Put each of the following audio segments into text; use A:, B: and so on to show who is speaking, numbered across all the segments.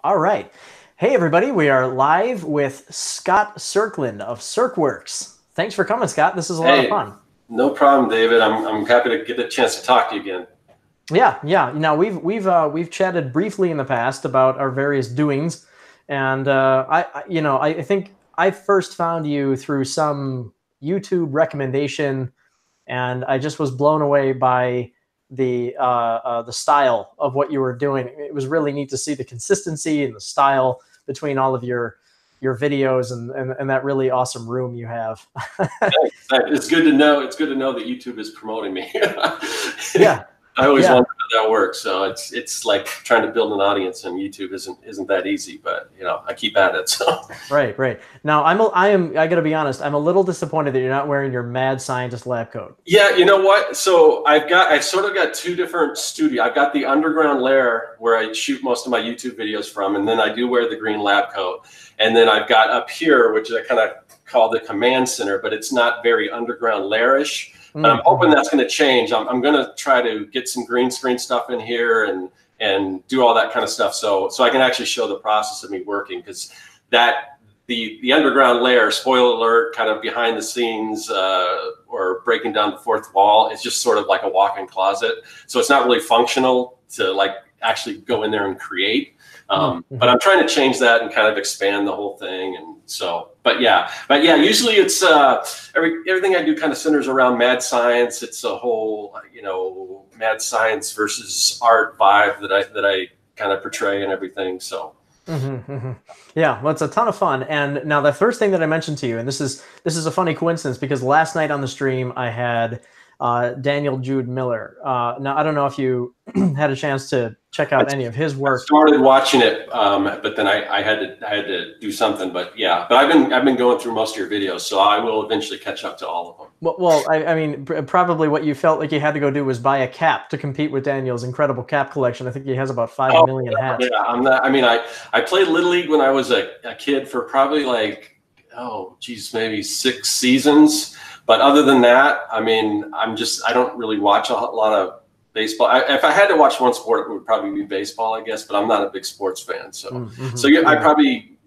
A: All right. Hey, everybody. We are live with Scott Serkland of Serkworks. Thanks for coming, Scott. This is a lot of
B: Hey,
A: fun.
B: no problem, David. I'm happy to get a chance to talk to you again.
A: Yeah. Now we've chatted briefly in the past about our various doings, and I think I first found you through some YouTube recommendation, and I just was blown away by the style of what you were doing. It was really neat to see the consistency and the style between all of your videos and that really awesome room you have.
B: It's good to know. It's good to know that YouTube is promoting me.
A: Yeah,
B: I always
A: yeah.
B: wonder how that works. So it's like trying to build an audience on YouTube isn't that easy, but I keep at it. So
A: Right. Now I gotta be honest, I'm a little disappointed that you're not wearing your mad scientist lab coat.
B: yeah, you know what? So I've sort of got two different studios. I've got the underground lair where I shoot most of my YouTube videos from, and then I do wear the green lab coat. And then I've got up here, which I kind of call the command center, but it's not very underground lairish. But I'm hoping that's going to change. I'm going to try to get some green screen stuff in here and do all that kind of stuff, so I can actually show the process of me working, because that the underground layer, spoiler alert, kind of behind the scenes or breaking down the fourth wall, is just sort of like a walk-in closet. So it's not really functional to like actually go in there and create. But I'm trying to change that and kind of expand the whole thing. And so, but yeah, usually it's everything I do kind of centers around mad science. It's a whole, mad science versus art vibe that I kind of portray and everything. So.
A: Yeah, well, it's a ton of fun. And now the first thing that I mentioned to you, and this is a funny coincidence because last night on the stream I had Daniel Jude Miller. Now I don't know if you had a chance to check out any of his
B: I
A: work.
B: started watching it, but then I had to do something. But yeah, but I've been going through most of your videos, so I will eventually catch up to all of them.
A: I mean, probably what you felt like you had to go do was buy a cap to compete with Daniel's incredible cap collection. I think he has about 5 million hats.
B: Yeah, I'm not. I mean, I played Little League when I was a kid for probably like, oh geez, maybe 6 seasons. But other than that, I mean, I don't really watch a lot of baseball. If I had to watch one sport, it would probably be baseball, I guess. But I'm not a big sports fan, so I probably,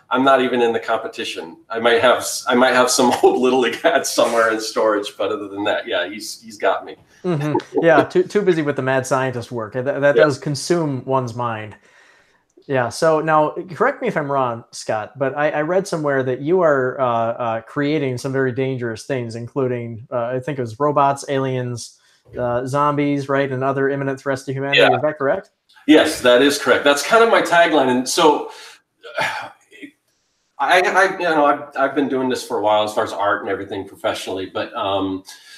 B: I'm not even in the competition. I might have some old Little League hats somewhere in storage, but other than that, yeah, he's got me.
A: Yeah, too busy with the mad scientist work. That does consume one's mind. Yeah. So now, correct me if I'm wrong, Scott, but I read somewhere that you are creating some very dangerous things, including I think it was robots, aliens, zombies, right, and other imminent threats to humanity.
B: Yeah.
A: Is that correct?
B: Yes, that is correct. That's kind of my tagline. And so I've been doing this for a while as far as art and everything professionally. But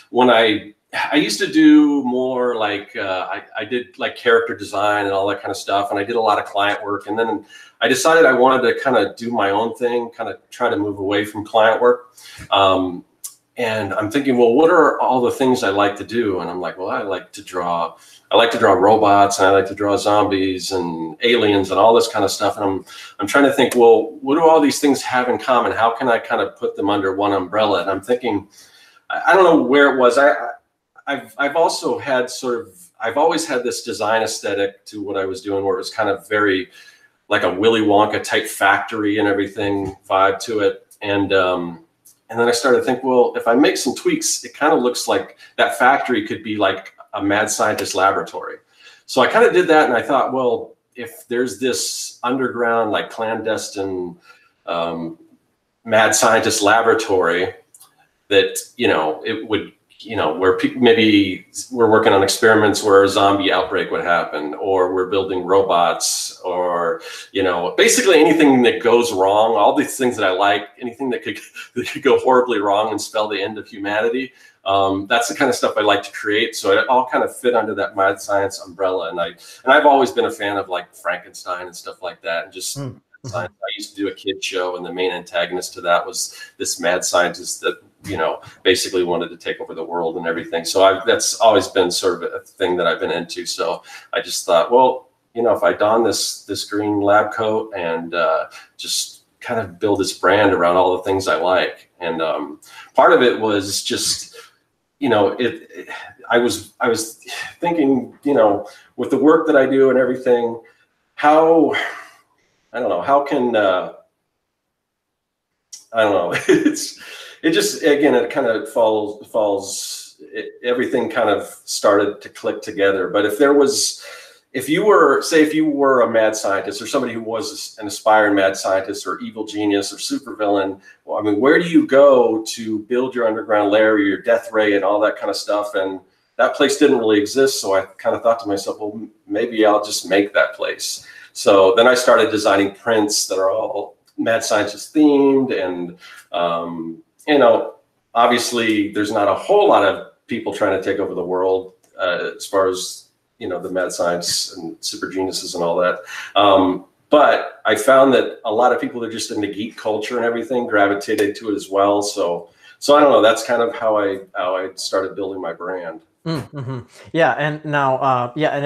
B: when I used to do more like I did like character design and all that kind of stuff, and I did a lot of client work. And then I decided I wanted to kind of do my own thing, kind of try to move away from client work. And I'm thinking, well, what are all the things I like to do? And I'm like, well, I like to draw robots, and I like to draw zombies and aliens and all this kind of stuff. And I'm trying to think, well, what do all these things have in common? How can I kind of put them under one umbrella? And I'm thinking, I don't know where it was. I've also had I've always had this design aesthetic to what I was doing, where it was kind of very like a Willy Wonka type factory and everything vibe to it. And then I started to think, well, if I make some tweaks, it kind of looks like that factory could be like a mad scientist laboratory. So I kind of did that, and I thought, well, if there's this underground, like clandestine mad scientist laboratory that, it would, where maybe we're working on experiments where a zombie outbreak would happen, or we're building robots, or, basically anything that goes wrong, all these things that I like, anything that could go horribly wrong and spell the end of humanity. That's the kind of stuff I like to create. So it all kind of fit under that mad science umbrella. And I've always been a fan of like Frankenstein and stuff like that. And just science. I used to do a kid show, and the main antagonist to that was this mad scientist that, basically wanted to take over the world and everything. So that's always been sort of a thing that I've been into. So I just thought, well, if I don this green lab coat and just kind of build this brand around all the things I like. And part of it was just, I was thinking, with the work that I do and everything, how I don't know, how can, I don't know. It just, again, it kind of everything kind of started to click together. But if you were a mad scientist, or somebody who was an aspiring mad scientist or evil genius or supervillain, well, I mean, where do you go to build your underground lair, your death ray, and all that kind of stuff? And that place didn't really exist. So I kind of thought to myself, well, maybe I'll just make that place. So then I started designing prints that are all mad scientist themed. And, you know, obviously there's not a whole lot of people trying to take over the world as far as, you know, the mad science and super geniuses and all that. But I found that a lot of people that are just into geek culture and everything gravitated to it as well. So I don't know, that's kind of how I started building my brand.
A: Mm-hmm. Yeah, and now, yeah, and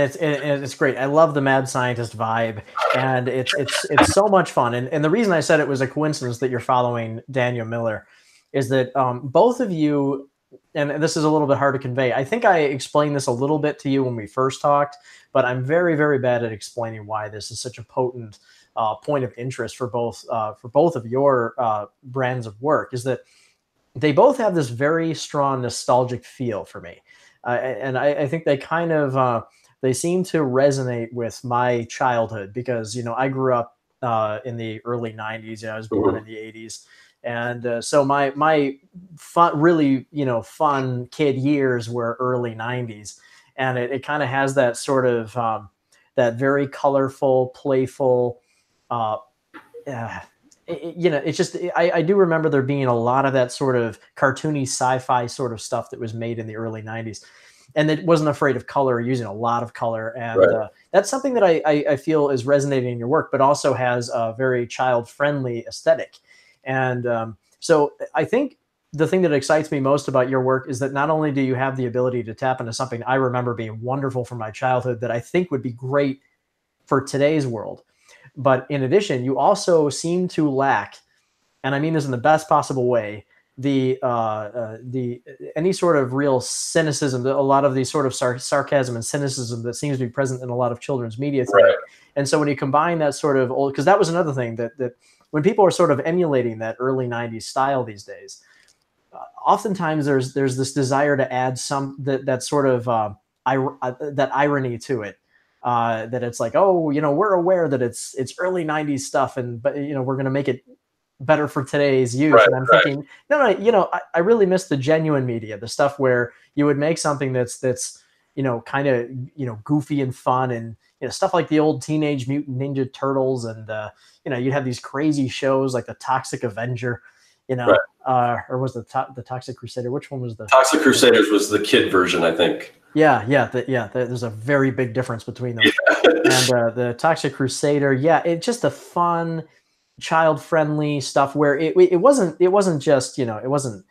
A: it's great. I love the mad scientist vibe, and it's so much fun. And the reason I said it was a coincidence that you're following Daniel Miller is that both of you, and this is a little bit hard to convey. I think I explained this a little bit to you when we first talked, but I'm very, very bad at explaining why this is such a potent point of interest for both of your brands of work. Is that they both have this very strong nostalgic feel for me. And I think they kind of they seem to resonate with my childhood because, you know, I grew up in the early 90s. I was born in the 80s. And so my fun, really, you know, fun kid years were early 90s. And it kind of has that sort of that very colorful, playful, you know, it's just, I do remember there being a lot of that sort of cartoony sci-fi sort of stuff that was made in the early 90s. And it wasn't afraid of color, using a lot of color. And
B: Right.
A: That's something that I feel is resonating in your work, but also has a very child-friendly aesthetic. And so I think the thing that excites me most about your work is that not only do you have the ability to tap into something I remember being wonderful from my childhood that I think would be great for today's world, but in addition, you also seem to lack, and I mean this in the best possible way, the any sort of real cynicism, a lot of these sort of sarcasm and cynicism that seems to be present in a lot of children's media today.
B: Right.
A: And so when you combine that sort of old, because that was another thing that when people are sort of emulating that early 90s style these days, oftentimes there's this desire to add some that sort of that irony to it. That it's like, oh, you know, we're aware that it's early 90s stuff, but you know, we're going to make it better for today's youth.
B: Right,
A: And I'm
B: right.
A: thinking, no, you know, I really miss the genuine media, the stuff where you would make something that's, you know, kind of, you know, goofy and fun, and, you know, stuff like the old Teenage Mutant Ninja Turtles. And, you know, you'd have these crazy shows like the Toxic Avenger, you know, or was the Toxic Crusader? Which one was the
B: Toxic Crusaders was the kid version, I think.
A: Yeah, there's a very big difference between them. And the Toxic Crusader, yeah, it's just a fun, child-friendly stuff where it wasn't just, you know, it wasn't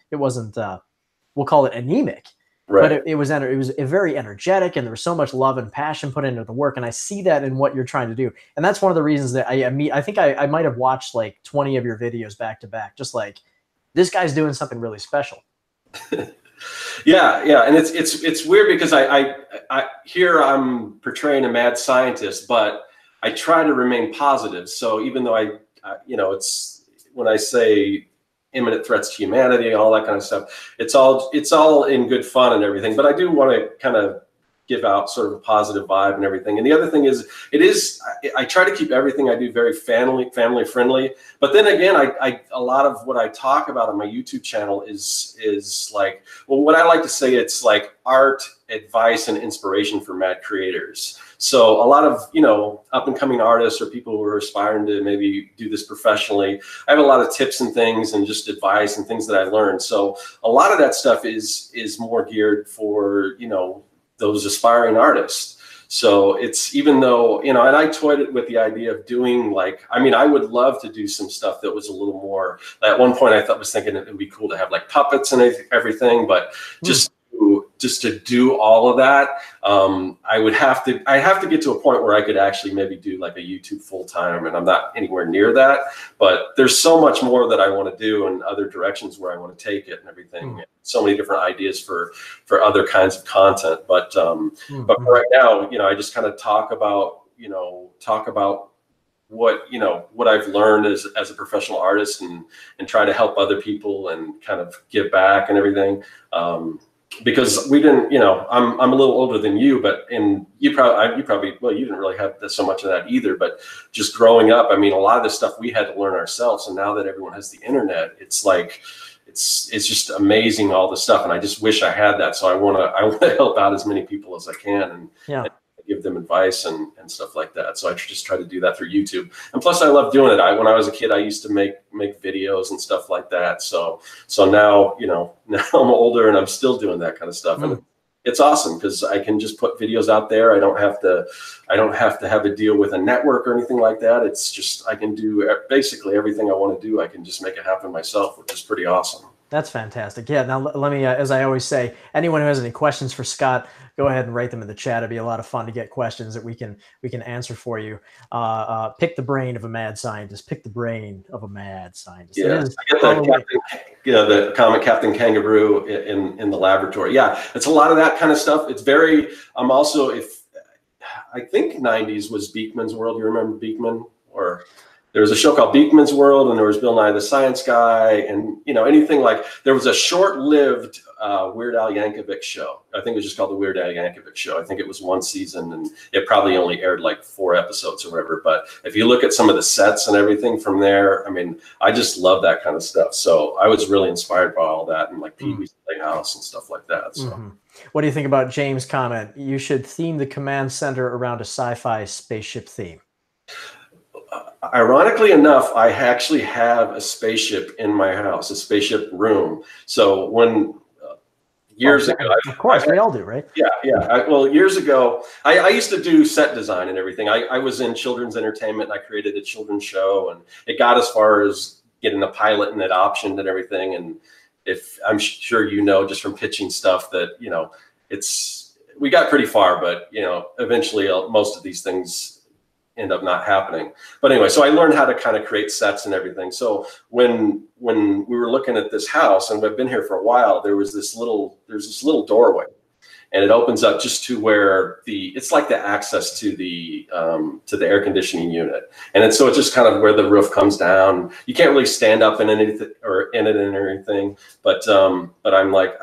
A: we'll call it anemic, but
B: Right.
A: it was very energetic, and there was so much love and passion put into the work, and I see that in what you're trying to do. And that's one of the reasons that I think I might have watched like 20 of your videos back to back, just like, this guy's doing something really special.
B: Yeah, and it's weird because I here I'm portraying a mad scientist, but I try to remain positive. So even though I you know, it's when I say imminent threats to humanity and all that kind of stuff, it's all in good fun and everything. But I do want to kind of give out sort of a positive vibe and everything. And the other thing is, I try to keep everything I do very family friendly. But then again, a lot of what I talk about on my YouTube channel is like, well, what I like to say, it's like art, advice, and inspiration for mad creators. So a lot of, you know, up and coming artists or people who are aspiring to maybe do this professionally, I have a lot of tips and things and just advice and things that I learned. So a lot of that stuff is more geared for, you know, those aspiring artists. So it's, even though, you know, and I toyed it with the idea of doing, like, I mean, I would love to do some stuff that was a little more, at one point I was thinking it would be cool to have like puppets and everything, but just to do all of that, I have to get to a point where I could actually maybe do like a YouTube full time, and I'm not anywhere near that. But there's so much more that I want to do, and other directions where I want to take it and everything. So many different ideas for other kinds of content. But but right now, you know, I just kind of talk about what I've learned as a professional artist, and try to help other people and kind of give back and everything. Because we didn't, I'm a little older than you, but you probably, well, you didn't really have so much of that either. But just growing up, I mean, a lot of this stuff we had to learn ourselves. And now that everyone has the internet, it's like, it's just amazing, all the stuff. And I just wish I had that. So I want to help out as many people as I can, and give them advice and stuff like that. So I just try to do that through YouTube. And plus I love doing it. When I was a kid, I used to make videos and stuff like that. So now, now I'm older and I'm still doing that kind of stuff. And it's awesome because I can just put videos out there. I don't have to have a deal with a network or anything like that. It's just, I can do basically everything I want to do. I can just make it happen myself, which is pretty awesome.
A: That's fantastic. Yeah. Now let me, as I always say, anyone who has any questions for Scott, go ahead and write them in the chat. It'd be a lot of fun to get questions that we can answer for you. Pick the brain of a mad scientist. Pick the brain of a mad scientist.
B: Yeah, I get the comic Captain Kangaroo in the laboratory. Yeah, it's a lot of that kind of stuff. It's very. I'm also, I think '90s was Beekman's World. You remember Beekman? Or there was a show called Beekman's World, and there was Bill Nye the Science Guy, and anything like. There was a short-lived Weird Al Yankovic show. I think it was just called the Weird Al Yankovic Show. I think it was one season, and it probably only aired like 4 episodes or whatever. But if you look at some of the sets and everything from there, I mean, I just love that kind of stuff. So I was really inspired by all that, and like Pee-wee's Playhouse and stuff like that. So.
A: What do you think about James' comment? You should theme the command center around a sci-fi spaceship theme.
B: Ironically enough, I actually have a spaceship in my house, a spaceship room. So when years ago,
A: of course, we all do, right?
B: Yeah. Well, years ago, I used to do set design and everything. I was in children's entertainment. And I created a children's show, and it got as far as getting the pilot and it optioned and everything. And I'm sure just from pitching stuff that we got pretty far, but eventually most of these things end up not happening. But anyway, so I learned how to kind of create sets and everything. So when we were looking at this house, and we've been here for a while, there's this little doorway, and it opens up just to where it's like the access to the air conditioning unit. And so it's just kind of where the roof comes down. You can't really stand up in anything or in it and everything, but I'm like,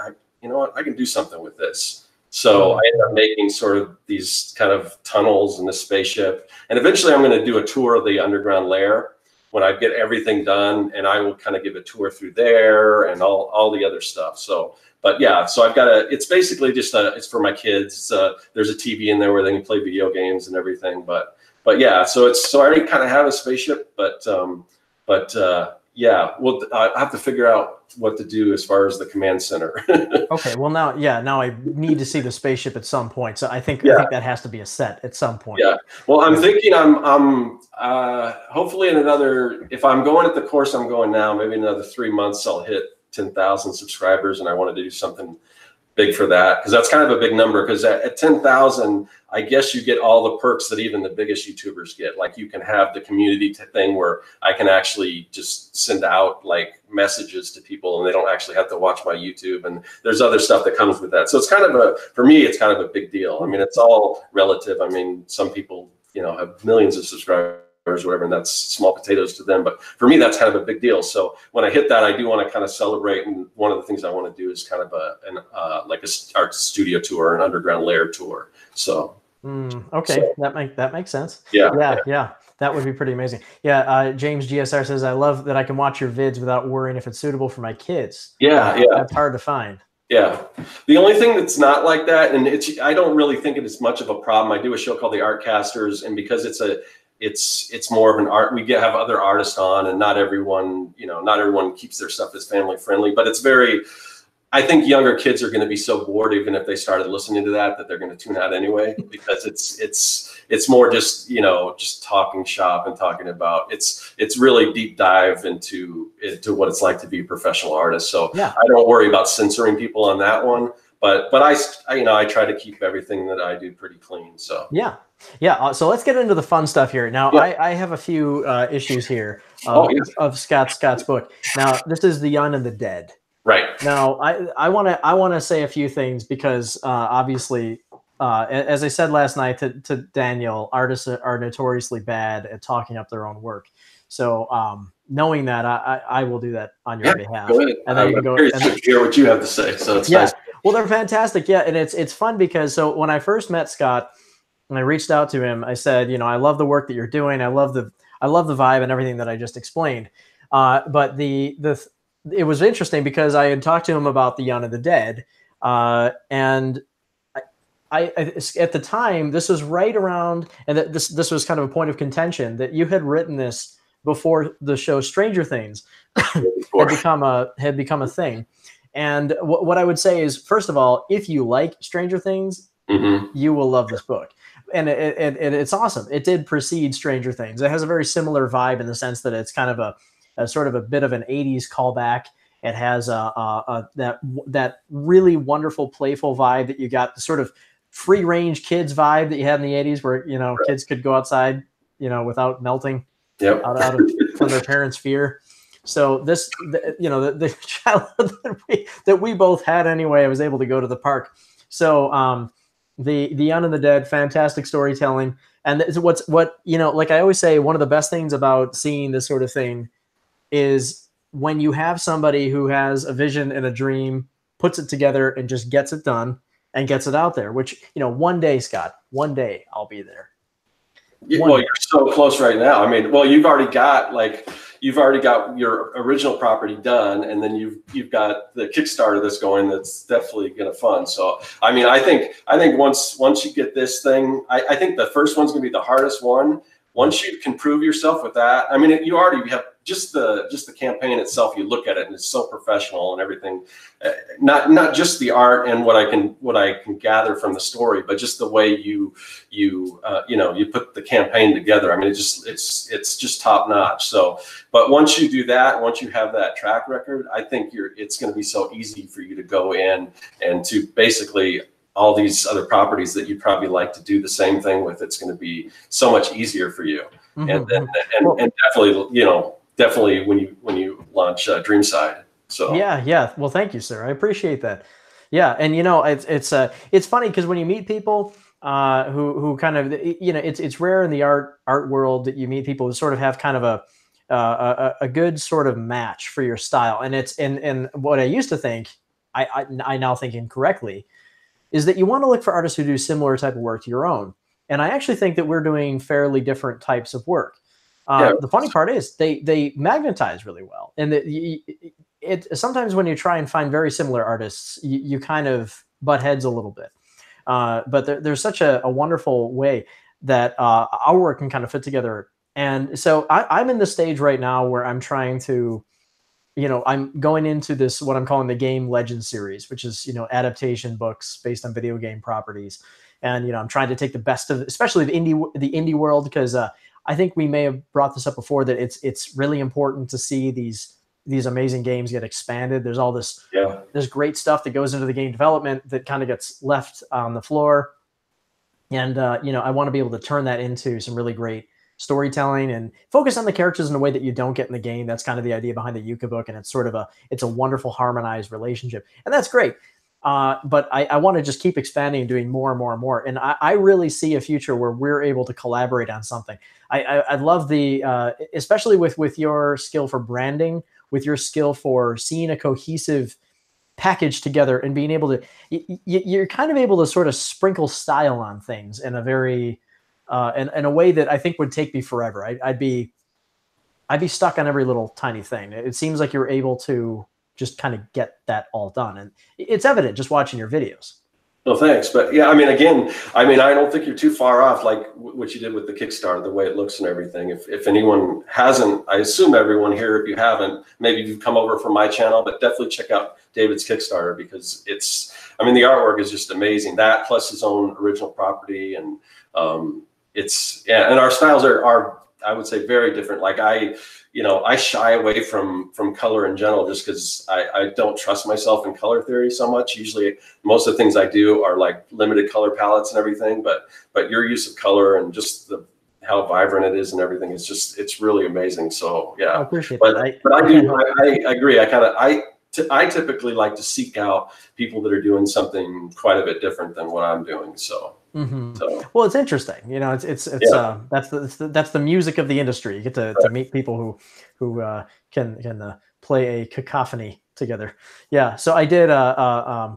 B: you know what, I can do something with this. So I ended up making sort of these kind of tunnels in the spaceship. And eventually I'm going to do a tour of the underground lair when I get everything done, and I will kind of give a tour through there and all the other stuff. So, but yeah, so I've got it's basically just it's for my kids. There's a TV in there where they can play video games and everything. But yeah, so I already kind of have a spaceship, but yeah, well, I have to figure out what to do as far as the command center.
A: Okay, well now I need to see the spaceship at some point. So I think that has to be a set at some point.
B: Yeah. Well, I'm thinking I'm hopefully if I'm going at the course I'm going now, maybe in another 3 months I'll hit 10,000 subscribers, and I wanted to do something big for that, because that's kind of a big number. Because at 10,000, I guess you get all the perks that even the biggest YouTubers get. Like you can have the community thing where I can actually just send out like messages to people, and they don't actually have to watch my YouTube. And there's other stuff that comes with that. So it's kind of for me, it's kind of a big deal. I mean, it's all relative. I mean, some people, have millions of subscribers or whatever, and that's small potatoes to them. But for me, that's kind of a big deal. So when I hit that, I do want to kind of celebrate. And one of the things I want to do is kind of like a art studio tour, an underground lair tour. So.
A: Okay, so, that makes sense.
B: Yeah.
A: That would be pretty amazing. Yeah, James GSR says, I love that I can watch your vids without worrying if it's suitable for my kids. Yeah. That's hard to find.
B: Yeah. The only thing that's not like that, and I don't really think it's much of a problem. I do a show called The Artcasters, and because it's more of an art, we have other artists on, and not everyone keeps their stuff as family friendly, but it's very, I think younger kids are going to be so bored, even if they started listening to that they're going to tune out anyway, because it's more just, just talking shop and talking about, it's really deep dive into what it's like to be a professional artist. So yeah. I don't worry about censoring people on that one, but I try to keep everything that I do pretty clean. So
A: yeah. So let's get into the fun stuff here. Now, I have a few issues here of Scott's book. Now, this is The Young and the Dead.
B: Right.
A: Now, I want to say a few things because obviously as I said last night to Daniel, artists are notoriously bad at talking up their own work. So knowing that, I will do that on your behalf.
B: Go ahead.
A: And then you can go
B: curious to hear what you have to say. So it's nice.
A: Well, they're fantastic. Yeah, and it's fun because so when I first met Scott and I reached out to him, I said, I love the work that you're doing. I love the vibe and everything that I just explained. But it was interesting because I had talked to him about the Young and the Dead, and I at the time, this was right around, and this was kind of a point of contention that you had written this before the show Stranger Things had become a thing. And what I would say is, first of all, if you like Stranger Things, you will love this book. And it's awesome. It did precede Stranger Things. It has a very similar vibe in the sense that it's kind of a sort of a bit of an 80s callback. It has that really wonderful, playful vibe that you got, the sort of free range kids vibe that you had in the 80s where, kids could go outside, without melting out of from their parents' fear. So this, the childhood that we both had anyway, I was able to go to the park. So the Young and the Dead, fantastic storytelling. And what like I always say, one of the best things about seeing this sort of thing is when you have somebody who has a vision and a dream, puts it together and just gets it done and gets it out there, which, one day, Scott, one day I'll be there.
B: Well, you're so close right now. I mean, well, you've already got your original property done, and then you've got the Kickstarter that's going. That's definitely going to fund. So, I mean, I think once you get this thing, I think the first one's going to be the hardest one. Once you can prove yourself with that, I mean, you already have just the campaign itself. You look at it and it's so professional and everything. Not just the art and what I can gather from the story, but just the way you put the campaign together. I mean, it's just top notch. So, but once you do that, once you have that track record, I think it's going to be so easy for you to go in and to basically all these other properties that you'd probably like to do the same thing with. It's going to be so much easier for you. And definitely when you launch Dreamside. So
A: yeah. Well, thank you, sir. I appreciate that. Yeah, and it's funny because when you meet people who kind of it's rare in the art world that you meet people who sort of have kind of a good sort of match for your style. And it's and what I used to think, I now think incorrectly, is that you want to look for artists who do similar type of work to your own. And I actually think that we're doing fairly different types of work. The funny part is they magnetize really well. And sometimes when you try and find very similar artists, you kind of butt heads a little bit. But there's such a wonderful way that our work can kind of fit together. And so I'm in the stage right now where I'm trying to, I'm going into this, what I'm calling the Game Legends series, which is, adaptation books based on video game properties. And, I'm trying to take the best of, especially the indie world, because I think we may have brought this up before, that it's really important to see these amazing games get expanded. There's all this great stuff that goes into the game development that kind of gets left on the floor. And, I want to be able to turn that into some really great storytelling and focus on the characters in a way that you don't get in the game. That's kind of the idea behind the Yuka book. And it's sort of it's a wonderful harmonized relationship. And that's great. But I want to just keep expanding and doing more and more and more. And I really see a future where we're able to collaborate on something. I love especially with your skill for branding, with your skill for seeing a cohesive package together and being able to, you're kind of able to sort of sprinkle style on things in a very, in a way that I think would take me forever. I'd be stuck on every little tiny thing. It seems like you're able to just kind of get that all done. And it's evident just watching your videos.
B: No, thanks. But yeah, I don't think you're too far off, like what you did with the Kickstarter, the way it looks and everything. If anyone hasn't, I assume everyone here, if you haven't, maybe you've come over from my channel, but definitely check out David's Kickstarter, because the artwork is just amazing. That plus his own original property. And and our styles are, I would say, very different. Like I shy away from color in general, just because I don't trust myself in color theory so much. Usually most of the things I do are like limited color palettes and everything, but your use of color and just how vibrant it is and everything is it's really amazing. So yeah,
A: I appreciate
B: that. But I
A: agree.
B: I typically like to seek out people that are doing something quite a bit different than what I'm doing. So,
A: Well, it's interesting. You know,
B: yeah,
A: that's the music of the industry. You get to meet people who can play a cacophony together. Yeah. So I did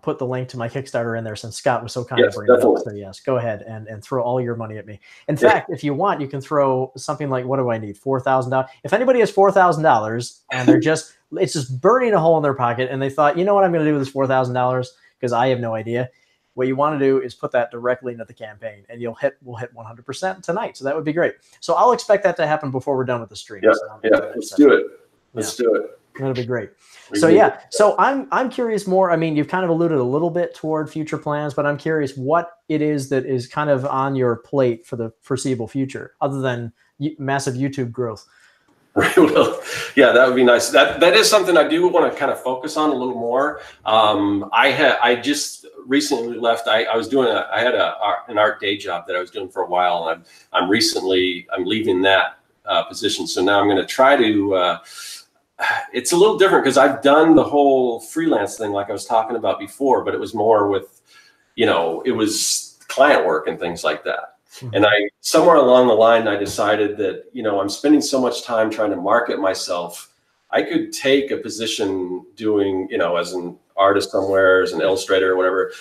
A: put the link to my Kickstarter in there since Scott was so kind to
B: yes,
A: bring it up.
B: definitely.
A: So yes, go ahead and throw all your money at me. In
B: Yeah.
A: fact, if you want, you can throw something like, what do I need? $4,000. If anybody has $4,000 and it's just burning a hole in their pocket, and they thought, you know what I'm going to do with this $4,000, because I have no idea. What you want to do is put that directly into the campaign, and we'll hit 100% tonight. So that would be great. So I'll expect that to happen before we're done with the stream.
B: Yeah,
A: So
B: yeah. Let's do it. Let's do it.
A: That'll be great. So yeah, so I'm curious more. I mean, you've kind of alluded a little bit toward future plans, but I'm curious what it is that is kind of on your plate for the foreseeable future, other than massive YouTube growth.
B: Well, yeah, that would be nice. That is something I do want to kind of focus on a little more. I just recently left. I had an art day job that I was doing for a while, and I'm leaving that position. So now I'm going to try to. It's a little different because I've done the whole freelance thing like I was talking about before, but it was more with, it was client work and things like that. And somewhere along the line, I decided that, I'm spending so much time trying to market myself. I could take a position doing, as an artist somewhere, as an illustrator or whatever,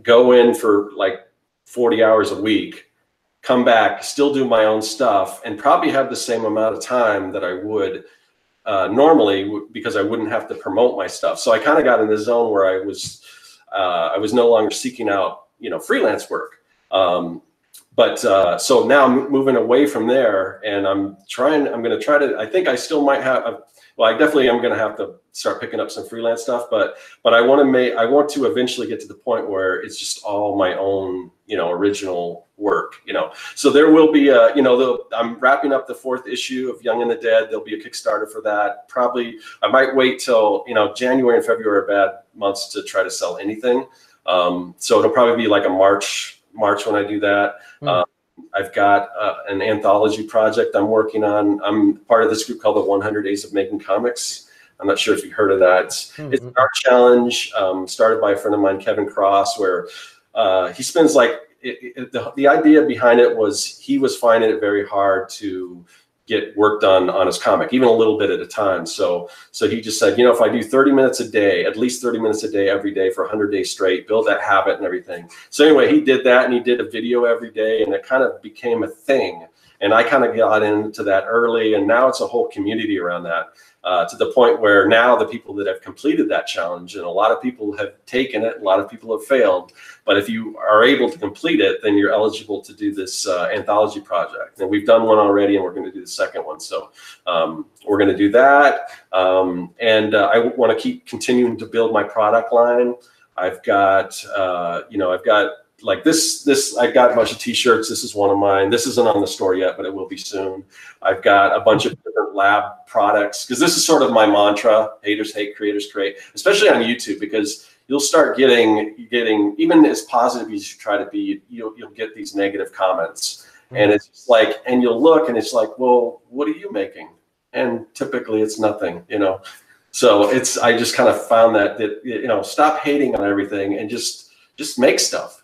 B: go in for like 40 hours a week, come back, still do my own stuff, and probably have the same amount of time that I would normally, because I wouldn't have to promote my stuff. So I kind of got in the zone where I was no longer seeking out, freelance work. So now I'm moving away from there, and I'm going to try to, I think I still might have, I definitely am going to have to start picking up some freelance stuff, but I want to eventually get to the point where it's just all my own, original work, so there will be I'm wrapping up the 4th issue of Young and the Dead. There'll be a Kickstarter for that. Probably I might wait till, January and February are bad months to try to sell anything. So it'll probably be like a March when I do that. I've got an anthology project I'm working on. I'm part of this group called the 100 Days of Making Comics. I'm not sure if you've heard of that. It's an art challenge started by a friend of mine, Kevin Cross, where he spends the idea behind it was he was finding it very hard to get work done on his comic, even a little bit at a time. So he just said, if I do 30 minutes a day, at least 30 minutes a day, every day for 100 days straight, build that habit and everything. So anyway, he did that, and he did a video every day, and it kind of became a thing. And I kind of got into that early, and now it's a whole community around that, to the point where now the people that have completed that challenge, and a lot of people have taken it, a lot of people have failed, but if you are able to complete it, then you're eligible to do this anthology project. And we've done one already, and we're going to do the second one. So we're going to do that. I want to keep continuing to build my product line. I've got, like this, I've got a bunch of t-shirts. This is one of mine. This isn't on the store yet, but it will be soon. I've got a bunch of different lab products, because this is sort of my mantra: haters hate, creators create, especially on YouTube, because you'll start getting even as positive as you try to be, you'll get these negative comments. And it's just like, and you'll look and it's like, well, what are you making? And typically it's nothing, So I just kind of found that stop hating on everything and just make stuff.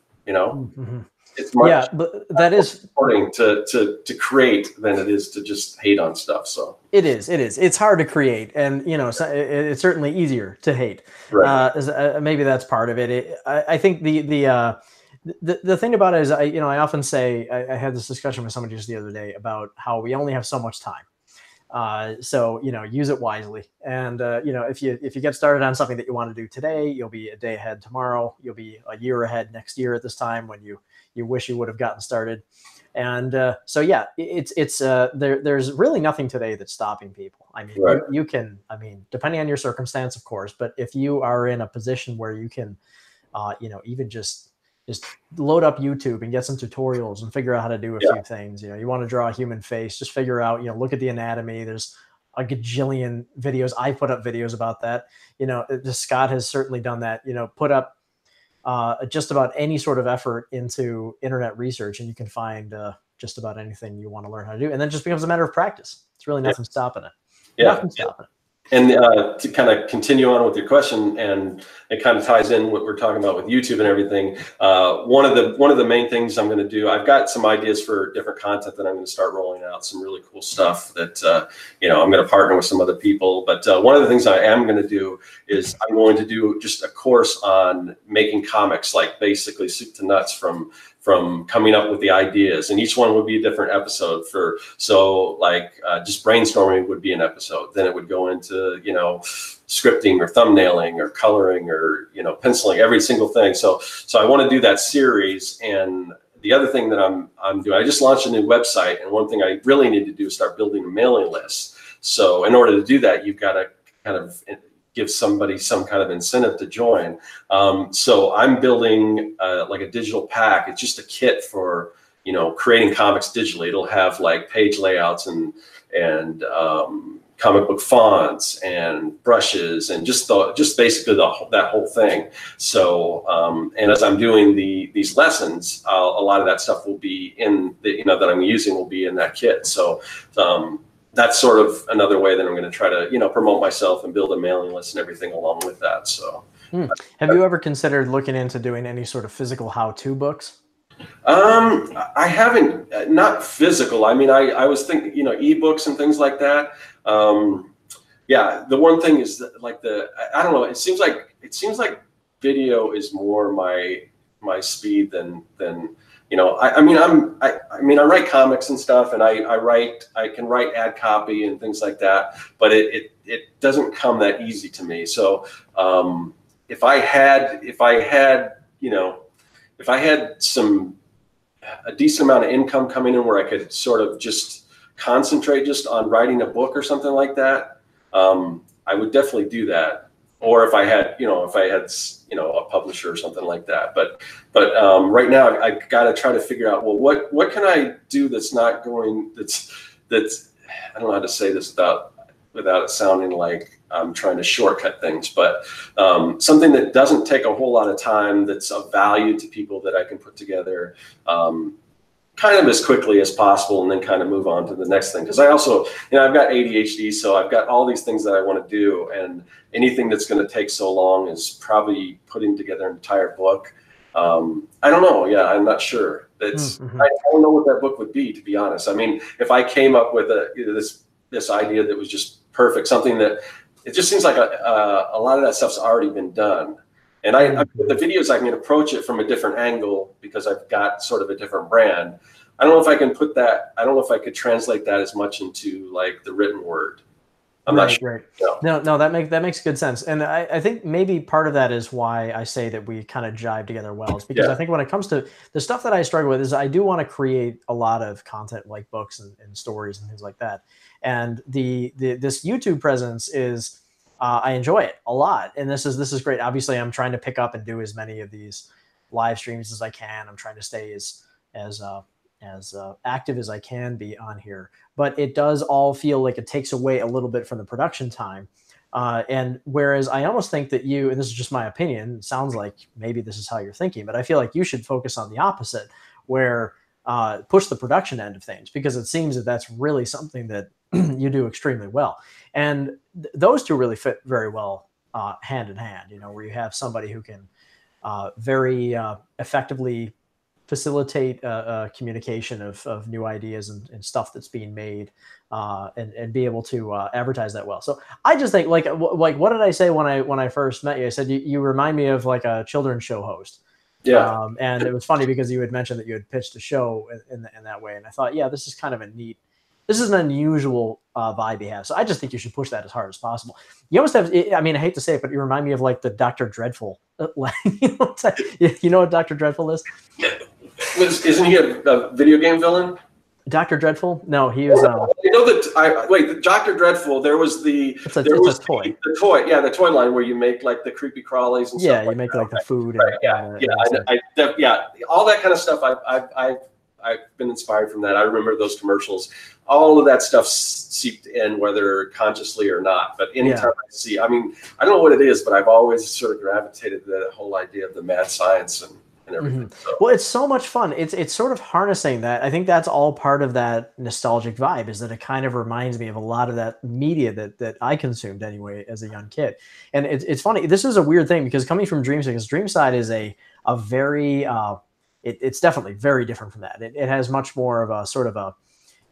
B: It's much
A: but that is
B: important to create than it is to just hate on stuff. So
A: it is. It's hard to create, and it's certainly easier to hate.
B: Right.
A: Maybe that's part of it. I think the thing about it is, I often say, I had this discussion with somebody just the other day about how we only have so much time. So use it wisely, and if you get started on something that you want to do today, you'll be a day ahead tomorrow. You'll be a year ahead next year at this time, when you wish you would have gotten started. And so yeah, there's really nothing today that's stopping people. I mean,
B: right.
A: you can, depending on your circumstance, of course, but if you are in a position where you can even just load up YouTube and get some tutorials and figure out how to do a few things. You want to draw a human face, just figure out, look at the anatomy. There's a gajillion videos. I put up videos about that. Scott has certainly done that, put up just about any sort of effort into internet research, and you can find just about anything you want to learn how to do. And then it just becomes a matter of practice. It's really nothing stopping it. Nothing stopping it.
B: And to kind of continue on with your question, and it kind of ties in what we're talking about with YouTube and everything. One of the main things I'm going to do, I've got some ideas for different content that I'm going to start rolling out. Some really cool stuff that I'm going to partner with some other people. But one of the things I am going to do is I'm going to do just a course on making comics, like basically soup to nuts, from coming up with the ideas, and each one would be a different episode. Just brainstorming would be an episode. Then it would go into scripting or thumbnailing or coloring or penciling, every single thing. So I want to do that series. And the other thing that I'm doing, I just launched a new website, and one thing I really need to do is start building a mailing list. So in order to do that, you've got to kind of give somebody some kind of incentive to join. So I'm building like a digital pack. It's just a kit for creating comics digitally. It'll have like page layouts and comic book fonts and brushes and just basically that whole thing. So and as I'm doing these lessons, a lot of that stuff will be in that I'm using will be in that kit. So that's sort of another way that I'm going to try to promote myself and build a mailing list and everything along with that. So
A: have you ever considered looking into doing any sort of physical how-to books?
B: I haven't, not physical. I mean, I was thinking, ebooks and things like that. Yeah, the one thing is that, like, I don't know. It seems like video is more my speed than I write comics and stuff, and I can write ad copy and things like that, but it doesn't come that easy to me. So if I had a decent amount of income coming in where I could sort of just concentrate just on writing a book or something like that, I would definitely do that. Or if I had a publisher or something like that. But right now I got to try to figure out, well, what can I do that's I don't know how to say this without it sounding like I'm trying to shortcut things, but something that doesn't take a whole lot of time, that's of value to people, that I can put together kind of as quickly as possible, and then kind of move on to the next thing. Because I also, I've got ADHD, so I've got all these things that I want to do, and anything that's going to take so long is probably putting together an entire book. I don't know. Yeah, I'm not sure. I don't know what that book would be, to be honest. I mean, if I came up with this idea that was just perfect, something that it just seems like a lot of that stuff's already been done. And with the videos, I can approach it from a different angle because I've got sort of a different brand. I don't know if I can put that. I don't know if I could translate that as much into like the written word. I'm not sure.
A: Right. No, that makes good sense. And I think maybe part of that is why I say that we kind of jive together well, is because I think when it comes to the stuff that I struggle with, is I do want to create a lot of content like books and stories and things like that. And this YouTube presence is, I enjoy it a lot. And this is great. Obviously, I'm trying to pick up and do as many of these live streams as I can. I'm trying to stay as active as I can be on here, but it does all feel like it takes away a little bit from the production time. And whereas I almost think that you, and this is just my opinion, it sounds like maybe this is how you're thinking, but I feel like you should focus on the opposite, where push the production end of things, because it seems that that's really something that you do extremely well. And those two really fit very well hand in hand, where you have somebody who can very effectively facilitate communication of new ideas and stuff that's being made, and be able to advertise that well. So I just think, like what did I say when I first met you? I said you remind me of like a children's show host.
B: Yeah.
A: And it was funny because you had mentioned that you had pitched a show in that way, and I thought, yeah, this is kind of this is an unusual vibe you have. So I just think you should push that as hard as possible. You almost have, I mean, I hate to say it, but you remind me of like the Dr. Dreadful. You know what Dr. Dreadful is?
B: Isn't he a video game villain?
A: Dr. Dreadful? No, he was.
B: Wait, Dr. Dreadful. There was the toy. The toy, yeah, the toy line where you make like the creepy crawlies and stuff.
A: Yeah, you make like the food.
B: Right, all that kind of stuff. I've been inspired from that. I remember those commercials. All of that stuff seeped in, whether consciously or not. But anytime I see, I mean, I don't know what it is, but I've always sort of gravitated to that whole idea of the mad science. And and everything. So.
A: Well, it's so much fun. It's sort of harnessing that. I think that's all part of that nostalgic vibe, is that it kind of reminds me of a lot of that media that I consumed anyway as a young kid. And it's funny. This is a weird thing because coming from Dreamside, because Dreamside is a very it's definitely very different from that. It has much more of a sort of a,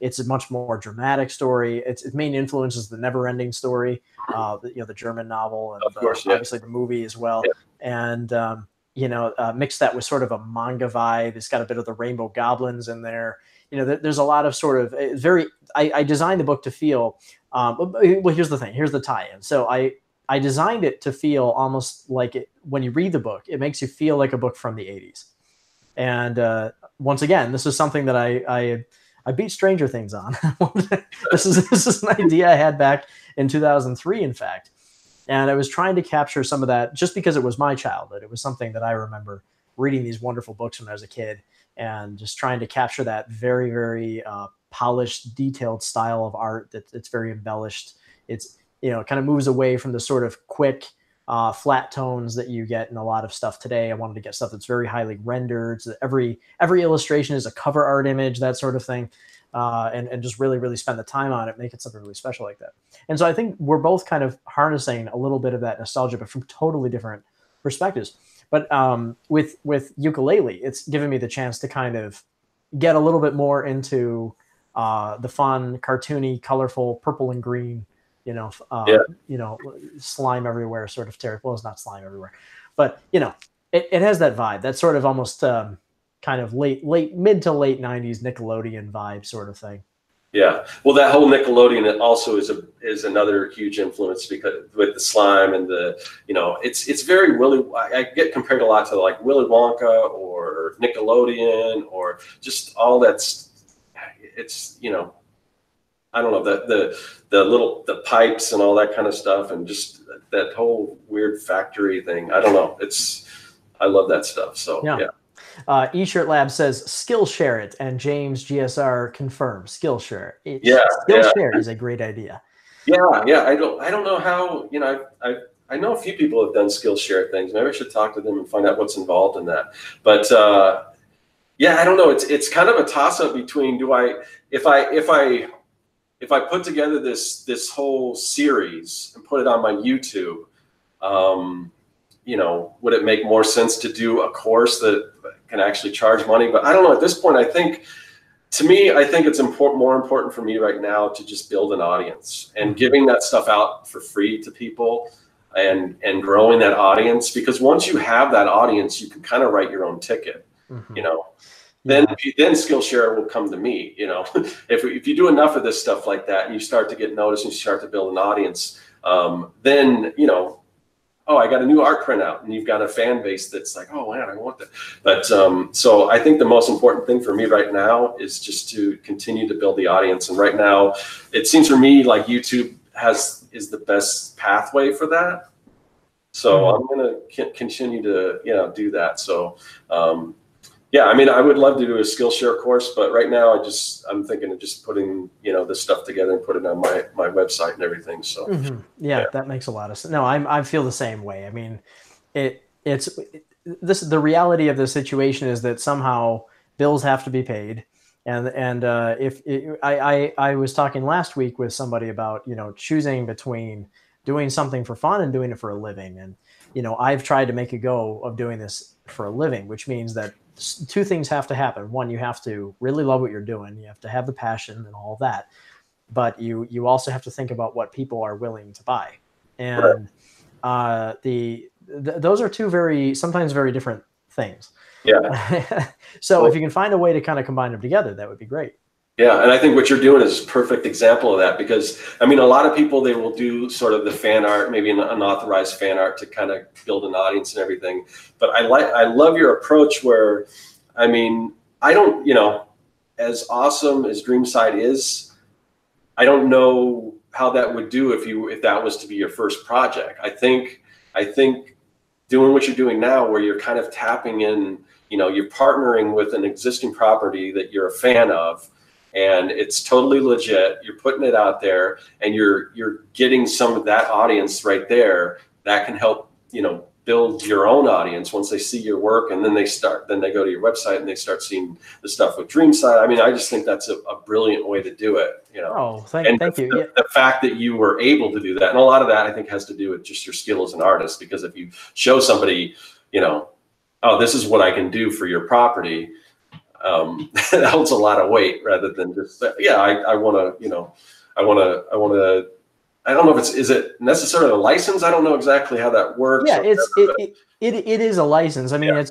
A: it's a much more dramatic story. Its main influence is the Never-Ending Story, the German novel, and
B: Of course, yeah.
A: obviously the movie as well.
B: Yeah.
A: And mix that with sort of a manga vibe. It's got a bit of the Rainbow Goblins in there. There's a lot of sort of very. I designed the book to feel. Well, here's the thing. Here's the tie-in. So I designed it to feel almost like it when you read the book. It makes you feel like a book from the '80s. And once again, this is something that I beat Stranger Things on. This is an idea I had back in 2003, in fact. And I was trying to capture some of that just because it was my childhood. It was something that I remember reading these wonderful books when I was a kid, and just trying to capture that very, very polished, detailed style of art that's very embellished. It's, it kind of moves away from the sort of quick, flat tones that you get in a lot of stuff today. I wanted to get stuff that's very highly rendered. So that every illustration is a cover art image, that sort of thing. And just really, really spend the time on it, make it something really special like that. And so I think we're both kind of harnessing a little bit of that nostalgia, but from totally different perspectives. But with ukulele, it's given me the chance to kind of get a little bit more into the fun, cartoony, colorful, purple and green, slime everywhere sort of territory. Well, it's not slime everywhere, but it has that vibe. That sort of almost kind of mid to late 90s Nickelodeon vibe sort of thing.
B: Yeah, well, that whole Nickelodeon also is another huge influence, because with the slime and it's very Willy. I get compared a lot to like Willy Wonka or Nickelodeon or just all that's. It's I don't know, the pipes and all that kind of stuff, and just that whole weird factory thing. I don't know. I love that stuff. So yeah.
A: eShirt Lab says Skillshare it, and James GSR confirms Skillshare. Skillshare is a great idea.
B: Yeah. I don't know how. I know a few people have done Skillshare things. Maybe I should talk to them and find out what's involved in that. But I don't know. It's kind of a toss up between if I put together this whole series and put it on my YouTube. Would it make more sense to do a course that can actually charge money? But I don't know. At this point, I think it's more important for me right now to just build an audience and giving that stuff out for free to people and growing that audience. Because once you have that audience, you can kind of write your own ticket, Then Skillshare will come to me. If you do enough of this stuff like that and you start to get noticed and you start to build an audience, then oh, I got a new art printout, and you've got a fan base that's like, oh man, I want that. But so I think the most important thing for me right now is just to continue to build the audience. And right now, it seems for me like YouTube is the best pathway for that. So I'm going to continue to do that. So I would love to do a Skillshare course, but right now I'm thinking of just putting this stuff together and put it on my website and everything. So
A: that makes a lot of sense. No, I feel the same way. I mean, the reality of the situation is that somehow bills have to be paid, and I was talking last week with somebody about choosing between doing something for fun and doing it for a living, and I've tried to make a go of doing this for a living, which means that two things have to happen. One, you have to really love what you're doing. You have to have the passion and all of that. But you also have to think about what people are willing to buy. And those are two sometimes very different things.
B: Yeah.
A: So if you can find a way to kind of combine them together, that would be great.
B: Yeah, and I think what you're doing is a perfect example of that, because a lot of people, they will do sort of the fan art, maybe an unauthorized fan art to kind of build an audience and everything. But I love your approach where, I don't, as awesome as Dreamside is, I don't know how that would do if that was to be your first project. I think doing what you're doing now, where you're kind of tapping in, you're partnering with an existing property that you're a fan of, and it's totally legit. You're putting it out there, and you're getting some of that audience right there that can help, build your own audience once they see your work, and then they go to your website and they start seeing the stuff with Dreamside. I mean, I just think that's a brilliant way to do it, you know.
A: Oh, thank you. Yeah.
B: The fact that you were able to do that, and a lot of that I think has to do with just your skill as an artist, because if you show somebody, you know, oh, this is what I can do for your property, that holds a lot of weight, rather than just, yeah, I want to, you know, I want to, I don't know if is it necessarily a license? I don't know exactly how that works.
A: Yeah, it is a license. I mean, yeah.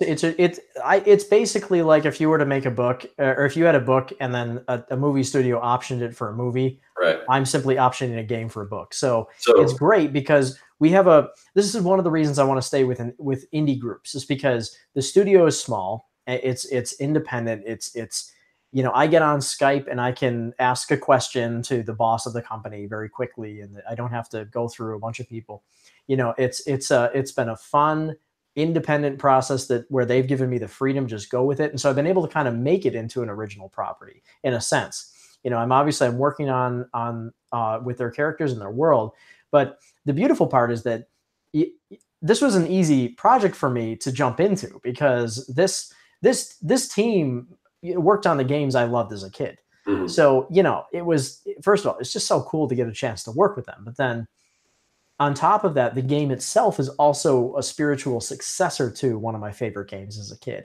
A: It's basically like if you were to make a book, or if you had a book and then a movie studio optioned it for a movie.
B: Right.
A: I'm simply optioning a game for a book. So it's great because we have this is one of the reasons I want to stay with indie groups, is because the studio is small. It's independent. It's you know, I get on Skype and I can ask a question to the boss of the company very quickly, and I don't have to go through a bunch of people. You know, it's been a fun, independent process where they've given me the freedom to just go with it. And so I've been able to kind of make it into an original property in a sense. You know, I'm working on with their characters and their world, but the beautiful part is that this was an easy project for me to jump into, because this team worked on the games I loved as a kid.
B: Mm-hmm.
A: So, you know, it was, first of all, it's just so cool to get a chance to work with them. But then on top of that, the game itself is also a spiritual successor to one of my favorite games as a kid.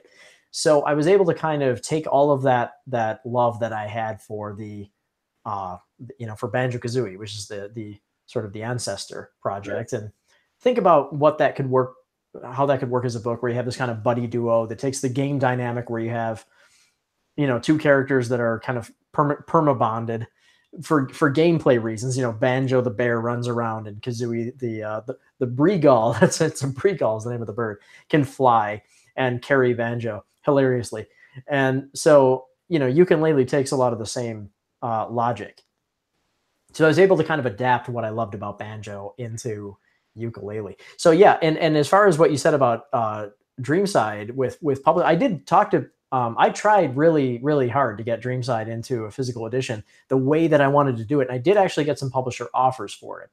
A: So I was able to kind of take all of that love that I had for the, you know, for Banjo-Kazooie, which is the sort of the ancestor project, and think about what that could work, how that could work as a book, where you have this kind of buddy duo that takes the game dynamic where you have, you know, two characters that are kind of perma-bonded for gameplay reasons. You know, Banjo the bear runs around, and Kazooie the Breegull, it's a Breegull is the name of the bird, can fly and carry Banjo hilariously. And so, you know, Yooka-Laylee takes a lot of the same logic. So I was able to kind of adapt what I loved about Banjo into Yooka-Laylee. So yeah, and as far as what you said about Dreamside with public, I did talk to I tried really, really hard to get Dreamside into a physical edition the way that I wanted to do it. And I did actually get some publisher offers for it.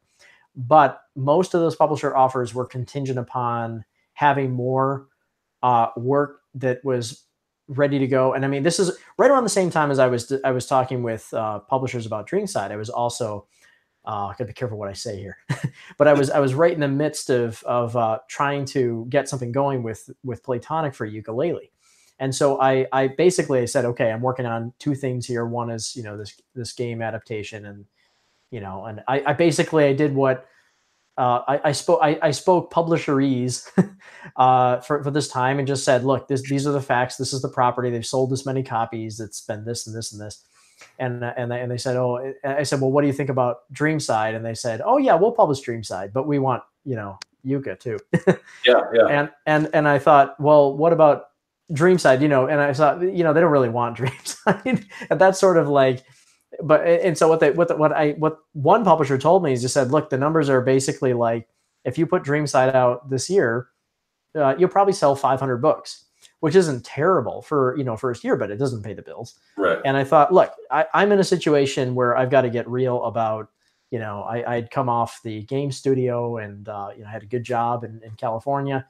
A: But most of those publisher offers were contingent upon having more work that was ready to go. And I mean, this is right around the same time as I was talking with publishers about Dreamside. I was also, I gotta be careful what I say here, but I was right in the midst of trying to get something going with Playtonic for Yooka-Laylee. And so I basically said, okay, I'm working on two things here. One is, you know, this game adaptation, and, you know, and I basically did what I spoke publisherese for this time, and just said, look, these are the facts. This is the property. They've sold this many copies. It's been this and this and this. And they said, oh, I said, well, what do you think about Dreamside? And they said, oh yeah, we'll publish Dreamside, but we want, you know, Yooka too.
B: Yeah.
A: And I thought, well, what about Dreamside? You know, and I thought, you know, they don't really want Dreamside. And that's sort of like, but, and so what one publisher told me is, just said, look, the numbers are basically like, if you put Dreamside out this year, you'll probably sell 500 books, which isn't terrible for, you know, first year, but it doesn't pay the bills.
B: Right.
A: And I thought, look, I'm in a situation where I've got to get real about, you know, I'd come off the game studio, and, you know, I had a good job in California,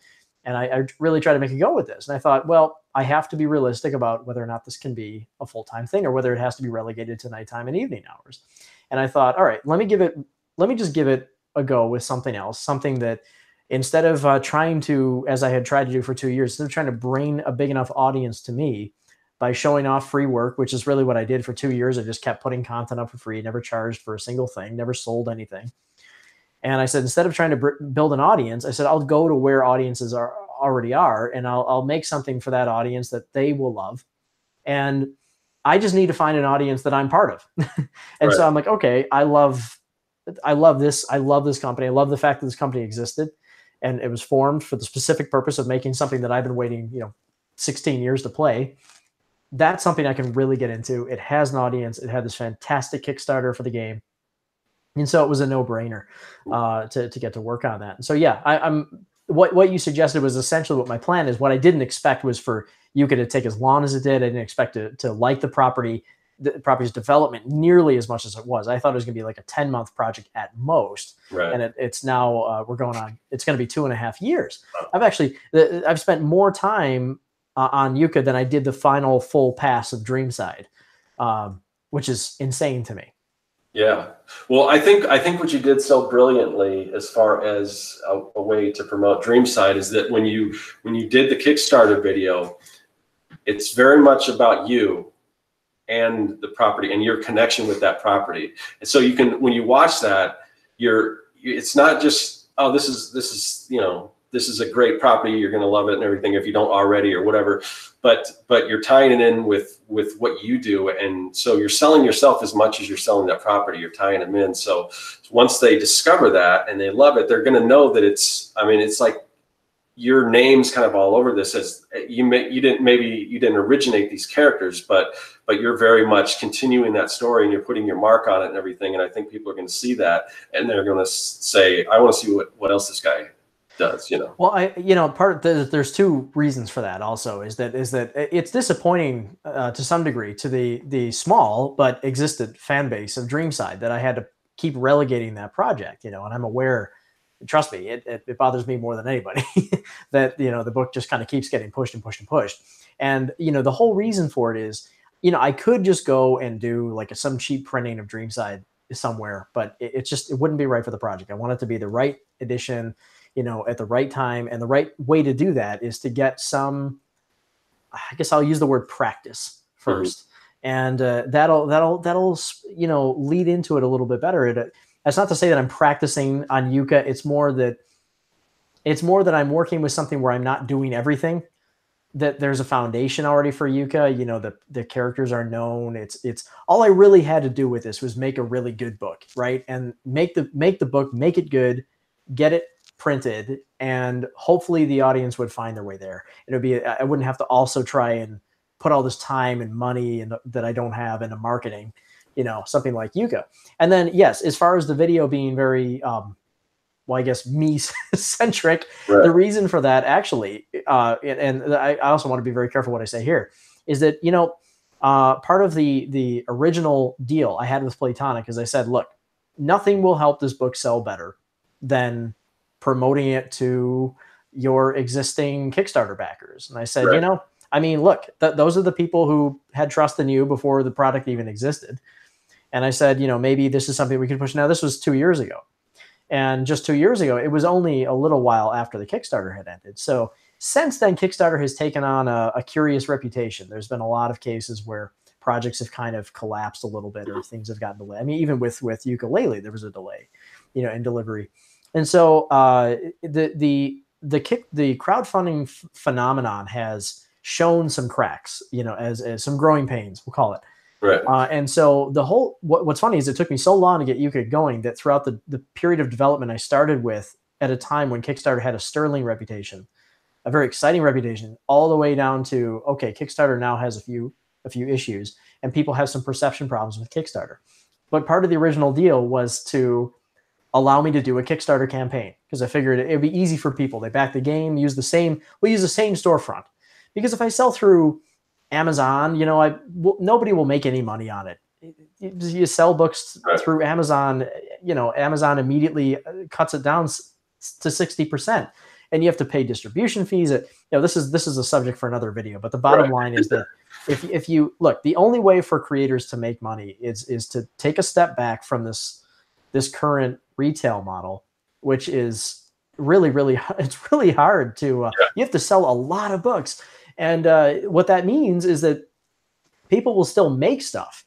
A: and I really tried to make a go with this. And I thought, well, I have to be realistic about whether or not this can be a full-time thing, or whether it has to be relegated to nighttime and evening hours. And I thought, all right, let me just give it a go with something else, something that, instead of trying to, as I had tried to do for 2 years, instead of trying to bring a big enough audience to me by showing off free work, which is really what I did for 2 years. I just kept putting content up for free, never charged for a single thing, never sold anything. And I said, instead of trying to build an audience, I said, I'll go to where audiences already are, and I'll make something for that audience that they will love. And I just need to find an audience that I'm part of. And
B: right.
A: So I'm like, okay, I love this. I love this company. I love the fact that this company existed, and it was formed for the specific purpose of making something that I've been waiting, 16 years to play. That's something I can really get into. It has an audience. It had this fantastic Kickstarter for the game. And so it was a no-brainer to get to work on that. And so, yeah, I'm what you suggested was essentially what my plan is. What I didn't expect was for Yooka to take as long as it did. I didn't expect to like the property the property's development nearly as much as it was. I thought it was going to be like a 10-month project at most.
B: Right.
A: And it's now, we're going on, it's going to be 2.5 years. I've spent more time on Yucca than I did the final full pass of Dreamside, which is insane to me.
B: Yeah. Well, I think what you did so brilliantly as far as a way to promote Dreamside is that when you did the Kickstarter video, it's very much about you and the property and your connection with that property. And so you can, when you watch that, it's not just, oh, this is, you know, this is a great property, you're going to love it and everything if you don't already or whatever, but you're tying it in with what you do. And so you're selling yourself as much as you're selling that property, you're tying them in. So once they discover that and they love it, they're going to know that it's, I mean, it's like your name's kind of all over this. As you didn't originate these characters, but you're very much continuing that story and you're putting your mark on it and everything. And I think people are going to see that and they're going to say, I want to see what else this guy does, you know.
A: Well, there's two reasons for that. Also, is that it's disappointing to some degree to the small but existed fan base of Dreamside that I had to keep relegating that project, you know. And I'm aware. Trust me, it bothers me more than anybody that, you know, the book just kind of keeps getting pushed and pushed and pushed. And, you know, the whole reason for it is, you know, I could just go and do like some cheap printing of Dreamside somewhere, but it wouldn't be right for the project. I want it to be the right edition, you know, at the right time. And the right way to do that is to get some, I guess I'll use the word practice first. Mm-hmm. And that'll, you know, lead into it a little bit better. That's not to say that I'm practicing on Yucca. It's more that I'm working with something where I'm not doing everything, that there's a foundation already for Yucca. You know, the characters are known. It's all I really had to do with this was make a really good book, right? And make the book, make it good, get it printed, and hopefully the audience would find their way there. I wouldn't have to also try and put all this time and money and that I don't have into marketing, you know, something like Yucca. And then, yes, as far as the video being very, well, I guess me-centric, right. The reason for that actually, and I also want to be very careful what I say here, is that, you know, part of the original deal I had with Playtonic is I said, look, nothing will help this book sell better than promoting it to your existing Kickstarter backers. And I said, right. You know, I mean, look, those are the people who had trust in you before the product even existed. And I said, you know, maybe this is something we can push. Now, this was 2 years ago. And just 2 years ago, it was only a little while after the Kickstarter had ended. So since then, Kickstarter has taken on a curious reputation. There's been a lot of cases where projects have kind of collapsed a little bit or things have gotten delayed. I mean, even with Yooka-Laylee, there was a delay, you know, in delivery. And so the crowdfunding phenomenon has shown some cracks, you know, as some growing pains, we'll call it.
B: Right.
A: And so what's funny is it took me so long to get Yucca going that throughout the period of development I started with at a time when Kickstarter had a sterling reputation, a very exciting reputation, all the way down to, okay, Kickstarter now has a few issues and people have some perception problems with Kickstarter. But part of the original deal was to allow me to do a Kickstarter campaign because I figured it'd be easy for people. They back the game, we'll use the same storefront. Because if I sell through Amazon, you know, nobody will make any money on it. You sell books right. through Amazon, you know, Amazon immediately cuts it down to 60%, and you have to pay distribution fees. You know, this is a subject for another video. But the bottom line is that if you look, the only way for creators to make money is to take a step back from this current retail model, which is really it's really hard to. You have to sell a lot of books. And what that means is that people will still make stuff,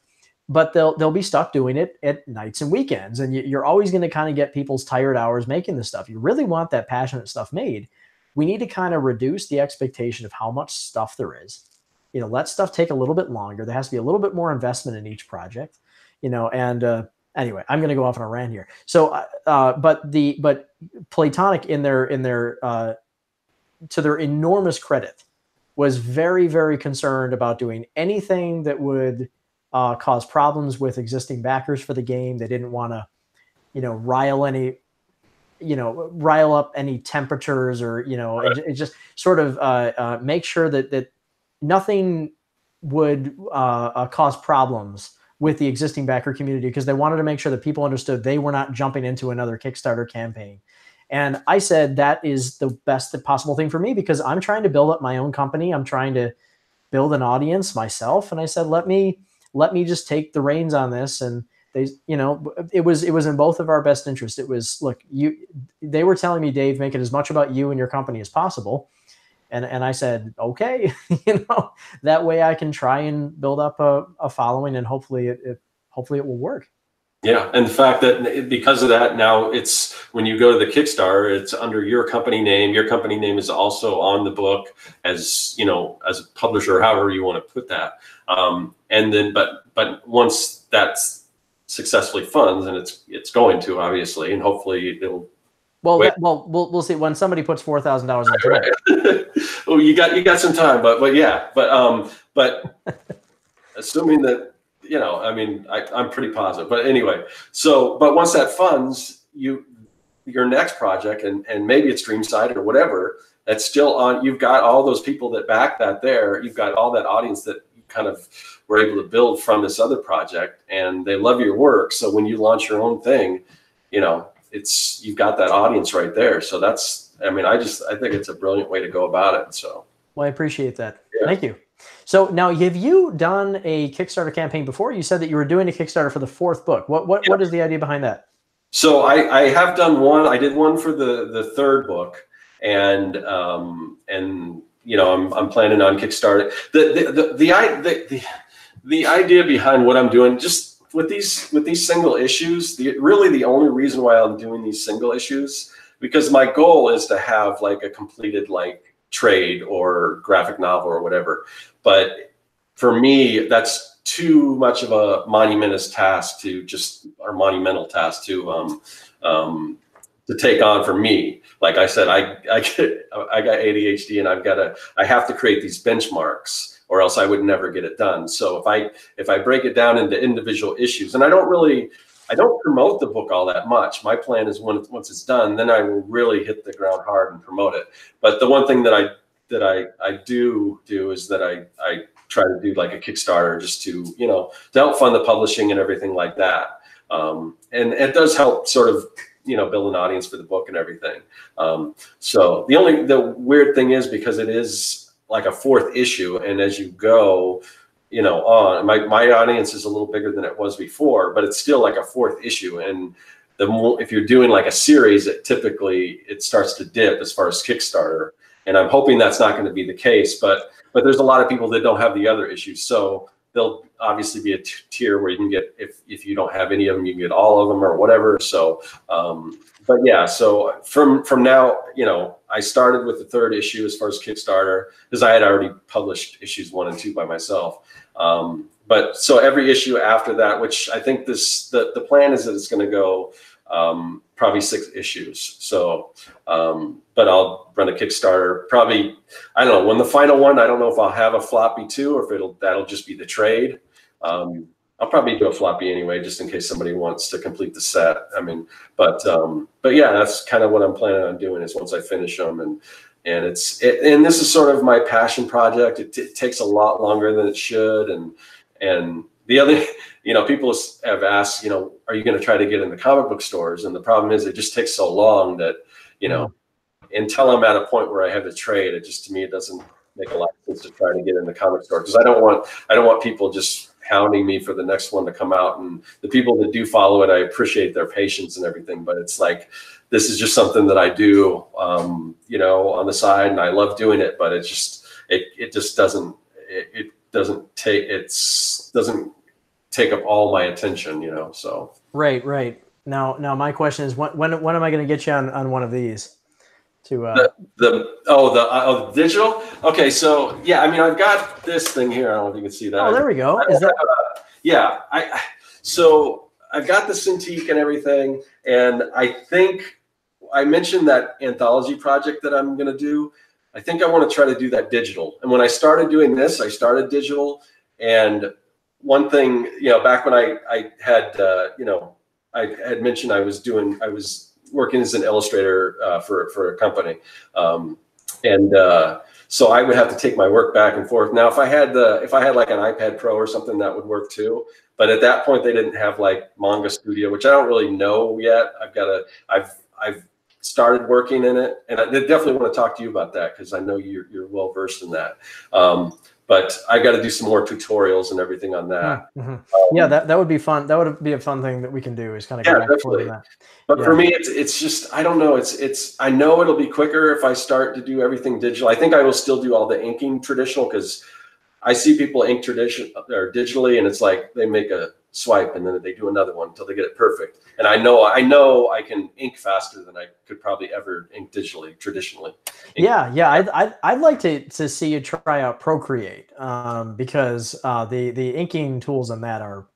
A: but they'll be stuck doing it at nights and weekends. And you're always going to kind of get people's tired hours making this stuff. You really want that passionate stuff made. We need to kind of reduce the expectation of how much stuff there is. You know, let stuff take a little bit longer. There has to be a little bit more investment in each project, you know, and anyway, I'm going to go off on a rant here. So, but Playtonic in their to their enormous credit, was very, very concerned about doing anything that would cause problems with existing backers for the game. They didn't want to, you know, rile up any temperatures or, you know, right. it just sort of make sure that nothing would cause problems with the existing backer community, because they wanted to make sure that people understood they were not jumping into another Kickstarter campaign. And I said, that is the best possible thing for me, because I'm trying to build up my own company. I'm trying to build an audience myself. And I said, let me just take the reins on this. And they, you know, it was in both of our best interest. It was, look, they were telling me, Dave, make it as much about you and your company as possible. And I said, okay, you know, that way I can try and build up a following, and hopefully it will work.
B: Yeah, and the fact that because of that, now it's, when you go to the Kickstarter, it's under your company name. Your company name is also on the book as, you know, as a publisher, however you want to put that. And then, but once that's successfully funds, and it's going to, obviously, and hopefully it'll.
A: Well, we'll see when somebody puts $4,000 into
B: it. Well, you got some time, but yeah, but assuming that, you know, I mean, I'm pretty positive. But anyway, so, but once that funds, your next project, and maybe it's Dreamside or whatever, that's still on, you've got all those people that back that there. You've got all that audience that you kind of were able to build from this other project, and they love your work. So when you launch your own thing, you know, you've got that audience right there. So that's, I mean, I think it's a brilliant way to go about it. So.
A: Well, I appreciate that. Yeah. Thank you. So now, have you done a Kickstarter campaign before? You said that you were doing a Kickstarter for the 4th book. What is the idea behind that?
B: So I have done one. I did one for the 3rd book, and you know, I'm planning on Kickstarter. The idea behind what I'm doing, just with these single issues, really the only reason why I'm doing these single issues, because my goal is to have like a completed like trade or graphic novel or whatever. But for me, that's too much of a monumental task to take on for me. Like I said, I got ADHD, and I have to create these benchmarks, or else I would never get it done. So if I break it down into individual issues, and I don't promote the book all that much. My plan is once it's done, then I will really hit the ground hard and promote it. But the one thing that I do is that I try to do like a Kickstarter, just to, you know, to help fund the publishing and everything like that. And it does help sort of, you know, build an audience for the book and everything. So the weird thing is, because it is like a 4th issue, and as you go, you know, on, my audience is a little bigger than it was before, but it's still like a 4th issue. And the more, if you're doing like a series, it starts to dip as far as Kickstarter. And I'm hoping that's not going to be the case, but there's a lot of people that don't have the other issues. So there'll obviously be a tier where you can get, if you don't have any of them, you can get all of them or whatever. So, but yeah, so from now, you know, I started with the 3rd issue as far as Kickstarter, because I had already published issues 1 and 2 by myself. But so every issue after that, which I think the plan is that it's going to go probably 6 issues. So, but I'll run a Kickstarter probably, I don't know, when the final one, I don't know if I'll have a floppy too, or if that'll just be the trade. I'll probably do a floppy anyway, just in case somebody wants to complete the set. I mean, but yeah, that's kind of what I'm planning on doing, is once I finish them, and this is sort of my passion project. It takes a lot longer than it should, and the other, you know, people have asked, you know, are you going to try to get in the comic book stores? And the problem is, it just takes so long that, you know, until I'm at a point where I have the trade, to me, it doesn't make a lot of sense to try to get in the comic store, because I don't want people just hounding me for the next one to come out. And the people that do follow it, I appreciate their patience and everything, but it's like, this is just something that I do, you know, on the side, and I love doing it, but it doesn't take up all my attention, you know. So
A: right. Now my question is, when am I going to get you on one of these?
B: The digital. Okay, so yeah, I mean, I've got this thing here. I don't know if you can see that.
A: Oh, there we go.
B: Yeah, so I've got the Cintiq and everything, and I think I mentioned that anthology project that I'm going to do. I think I want to try to do that digital. And when I started doing this, I started digital. And one thing, you know, back when I had, you know, I had mentioned I was working as an illustrator for a company. And so I would have to take my work back and forth. Now, if I had like an iPad Pro or something, that would work too. But at that point, they didn't have like Manga Studio, which I don't really know yet. I've started working in it, and I definitely want to talk to you about that because I know you're well versed in that. But I got to do some more tutorials and everything on that.
A: Yeah, that would be fun. That would be a fun thing that we can do, is kind of go back forward on that.
B: But for me, it's just, I don't know. I know it'll be quicker if I start to do everything digital. I think I will still do all the inking traditional, because I see people ink digitally, and it's like they make a swipe and then they do another one until they get it perfect. And I know I can ink faster than I could probably ever ink digitally, traditionally.
A: I'd like to see you try out Procreate, because the inking tools on that are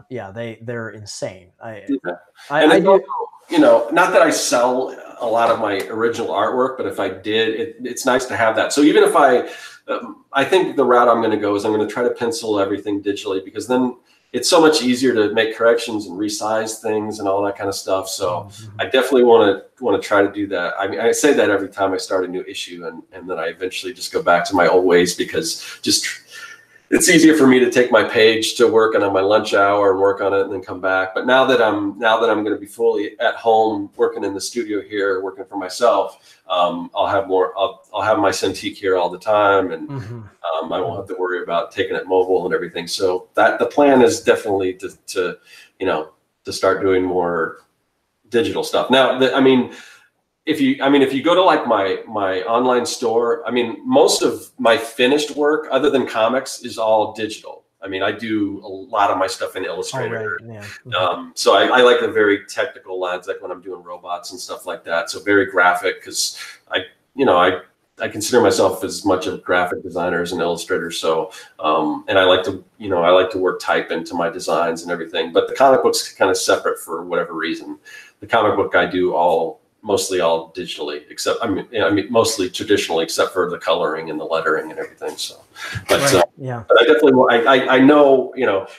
A: they're insane. I do.
B: You know, not that I sell a lot of my original artwork, but if I did, it's nice to have that. So even if I think the route I'm going to go is I'm going to try to pencil everything digitally, because then it's so much easier to make corrections and resize things and all that kind of stuff. So I definitely want to try to do that. I mean, I say that every time I start a new issue, and then I eventually just go back to my old ways, because it's easier for me to take my page to work on my lunch hour and work on it and then come back. But now that I'm going to be fully at home working in the studio here, working for myself, I'll have my Cintiq here all the time, and I won't have to worry about taking it mobile and everything. So the plan is definitely to start doing more digital stuff. Now, if you go to like my online store, I mean, most of my finished work, other than comics, is all digital. I mean, I do a lot of my stuff in Illustrator.
A: Oh, right. Yeah.
B: So I like the very technical lines, like when I'm doing robots and stuff like that. So very graphic, because I consider myself as much of a graphic designer as an illustrator. So, and I like to work type into my designs and everything. But the comic book's kind of separate for whatever reason. The comic book I do mostly all digitally, except mostly traditionally, except for the coloring and the lettering and everything. So, but but I definitely I know,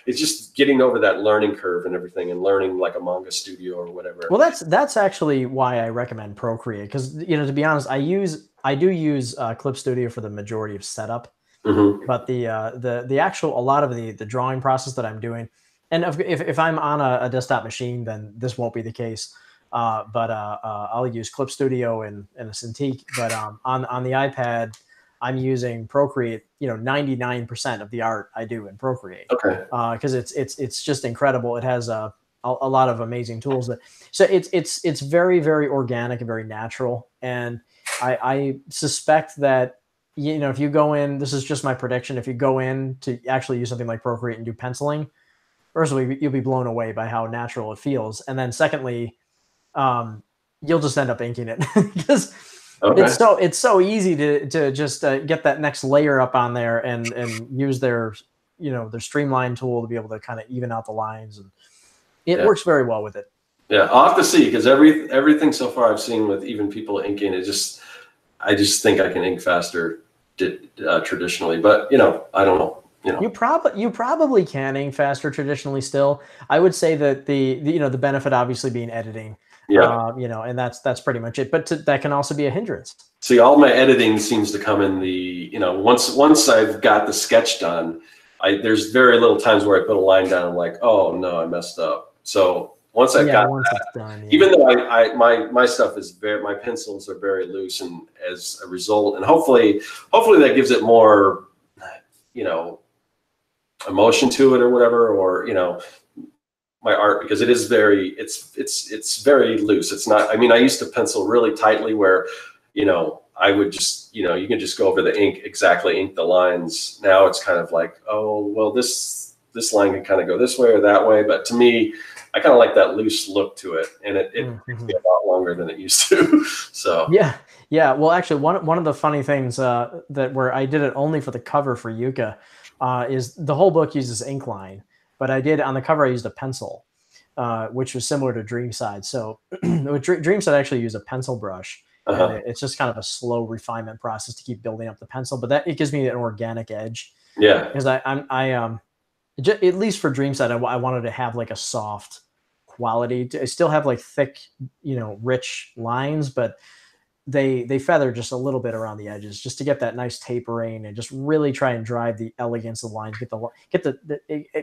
B: it's just getting over that learning curve and everything, and learning like a Manga Studio or whatever.
A: Well, that's actually why I recommend Procreate, because to be honest, I do use Clip Studio for the majority of setup, but the actual, a lot of the drawing process that I'm doing, and if I'm on a desktop machine, then this won't be the case. But I'll use Clip Studio and a Cintiq. But on the iPad, I'm using Procreate. 99% of the art I do in Procreate.
B: Okay.
A: Because it's just incredible. It has a lot of amazing tools. So it's very, very organic and very natural. And I suspect that if you go in, this is just my prediction, if you go in to actually use something like Procreate and do penciling, firstly, you'll be blown away by how natural it feels, and then secondly, you'll just end up inking it, because it's so easy to just get that next layer up on there and use their streamline tool to be able to kind of even out the lines, and it works very well with it.
B: Yeah, I'll have to see, because everything so far I've seen with even people inking, I just think I can ink faster traditionally, but I don't know.
A: You probably can ink faster traditionally still. I would say that the benefit obviously being editing.
B: Yeah.
A: And that's pretty much it. But that can also be a hindrance.
B: See, all my editing seems to come in once I've got the sketch done, there's very little times where I put a line down, I'm like, oh no, I messed up. So once I've got that, done, even though my stuff is my pencils are very loose, and as a result, and hopefully that gives it more, emotion to it or whatever, or my art, because it is very, it's very loose. It's not, I used to pencil really tightly where, I would just, you can just go over the ink, exactly ink the lines. Now it's kind of like, oh, well, this line can kind of go this way or that way. But to me, I kind of like that loose look to it. And it takes me a lot longer than it used to. So.
A: Yeah. Well, actually, one of the funny things where I did it only for the cover for Yuka is the whole book uses ink line. But on the cover, I used a pencil, which was similar to Dreamside. So with Dreamside, I actually use a pencil brush. And it's just kind of a slow refinement process to keep building up the pencil. But it gives me an organic edge.
B: Yeah.
A: Because at least for Dreamside, I wanted to have like a soft quality. I still have like thick, rich lines, but they feather just a little bit around the edges just to get that nice tapering and just really try and drive the elegance of the lines, get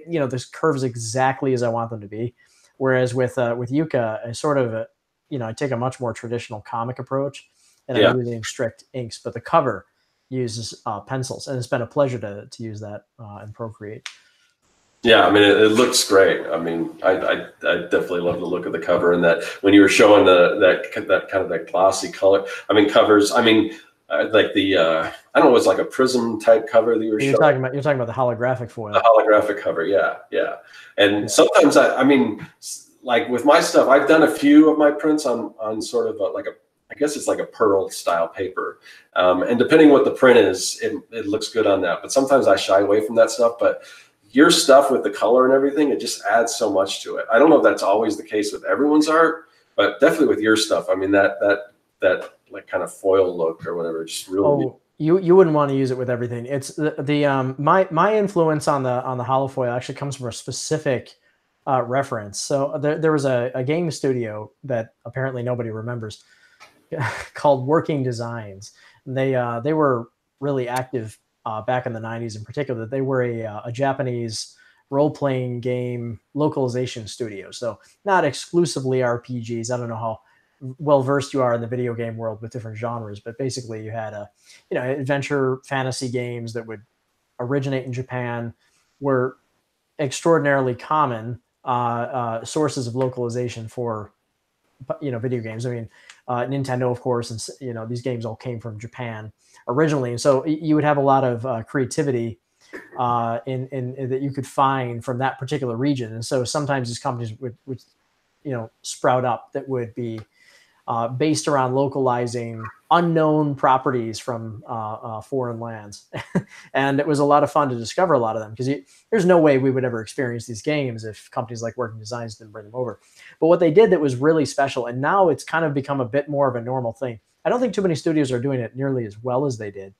A: you know, this curves exactly as I want them to be. Whereas with Yucca, I sort of you know, I take a much more traditional comic approach, and I'm using strict inks, but the cover uses pencils, and it's been a pleasure to use that in Procreate.
B: Yeah, I mean, it looks great. I mean, I definitely love the look of the cover, and that when you were showing that kind of that glossy color. I mean, covers. I mean, like the I don't know, it was like a prism type cover that you were showing.
A: You're talking about the holographic foil.
B: The holographic cover, yeah. And sometimes I mean, like with my stuff, I've done a few of my prints on sort of like I guess it's like a pearl style paper, and depending what the print is, it looks good on that. But sometimes I shy away from that stuff, but your stuff with the color and everything, it just adds so much to it. I don't know if that's always the case with everyone's art, but definitely with your stuff. I mean, that like kind of foil look or whatever, just really.
A: Oh, you wouldn't want to use it with everything. It's my influence on the holofoil actually comes from a specific reference. So there was a game studio that apparently nobody remembers called Working Designs. And they were really active back in the 90s in particular. They were a Japanese role-playing game localization studio. So not exclusively RPGs. I don't know how well-versed you are in the video game world with different genres, but basically you had you know, adventure fantasy games that would originate in Japan, were extraordinarily common sources of localization for, you know, video games. I mean, Nintendo, of course, and you know, these games all came from Japan originally, and so you would have a lot of creativity in that you could find from that particular region. And so sometimes these companies would you know, sprout up that would be based around localizing unknown properties from foreign lands. And it was a lot of fun to discover a lot of them, because there's no way we would ever experience these games if companies like Working Designs didn't bring them over. But what they did that was really special, and now it's kind of become a bit more of a normal thing. I don't think too many studios are doing it nearly as well as they did.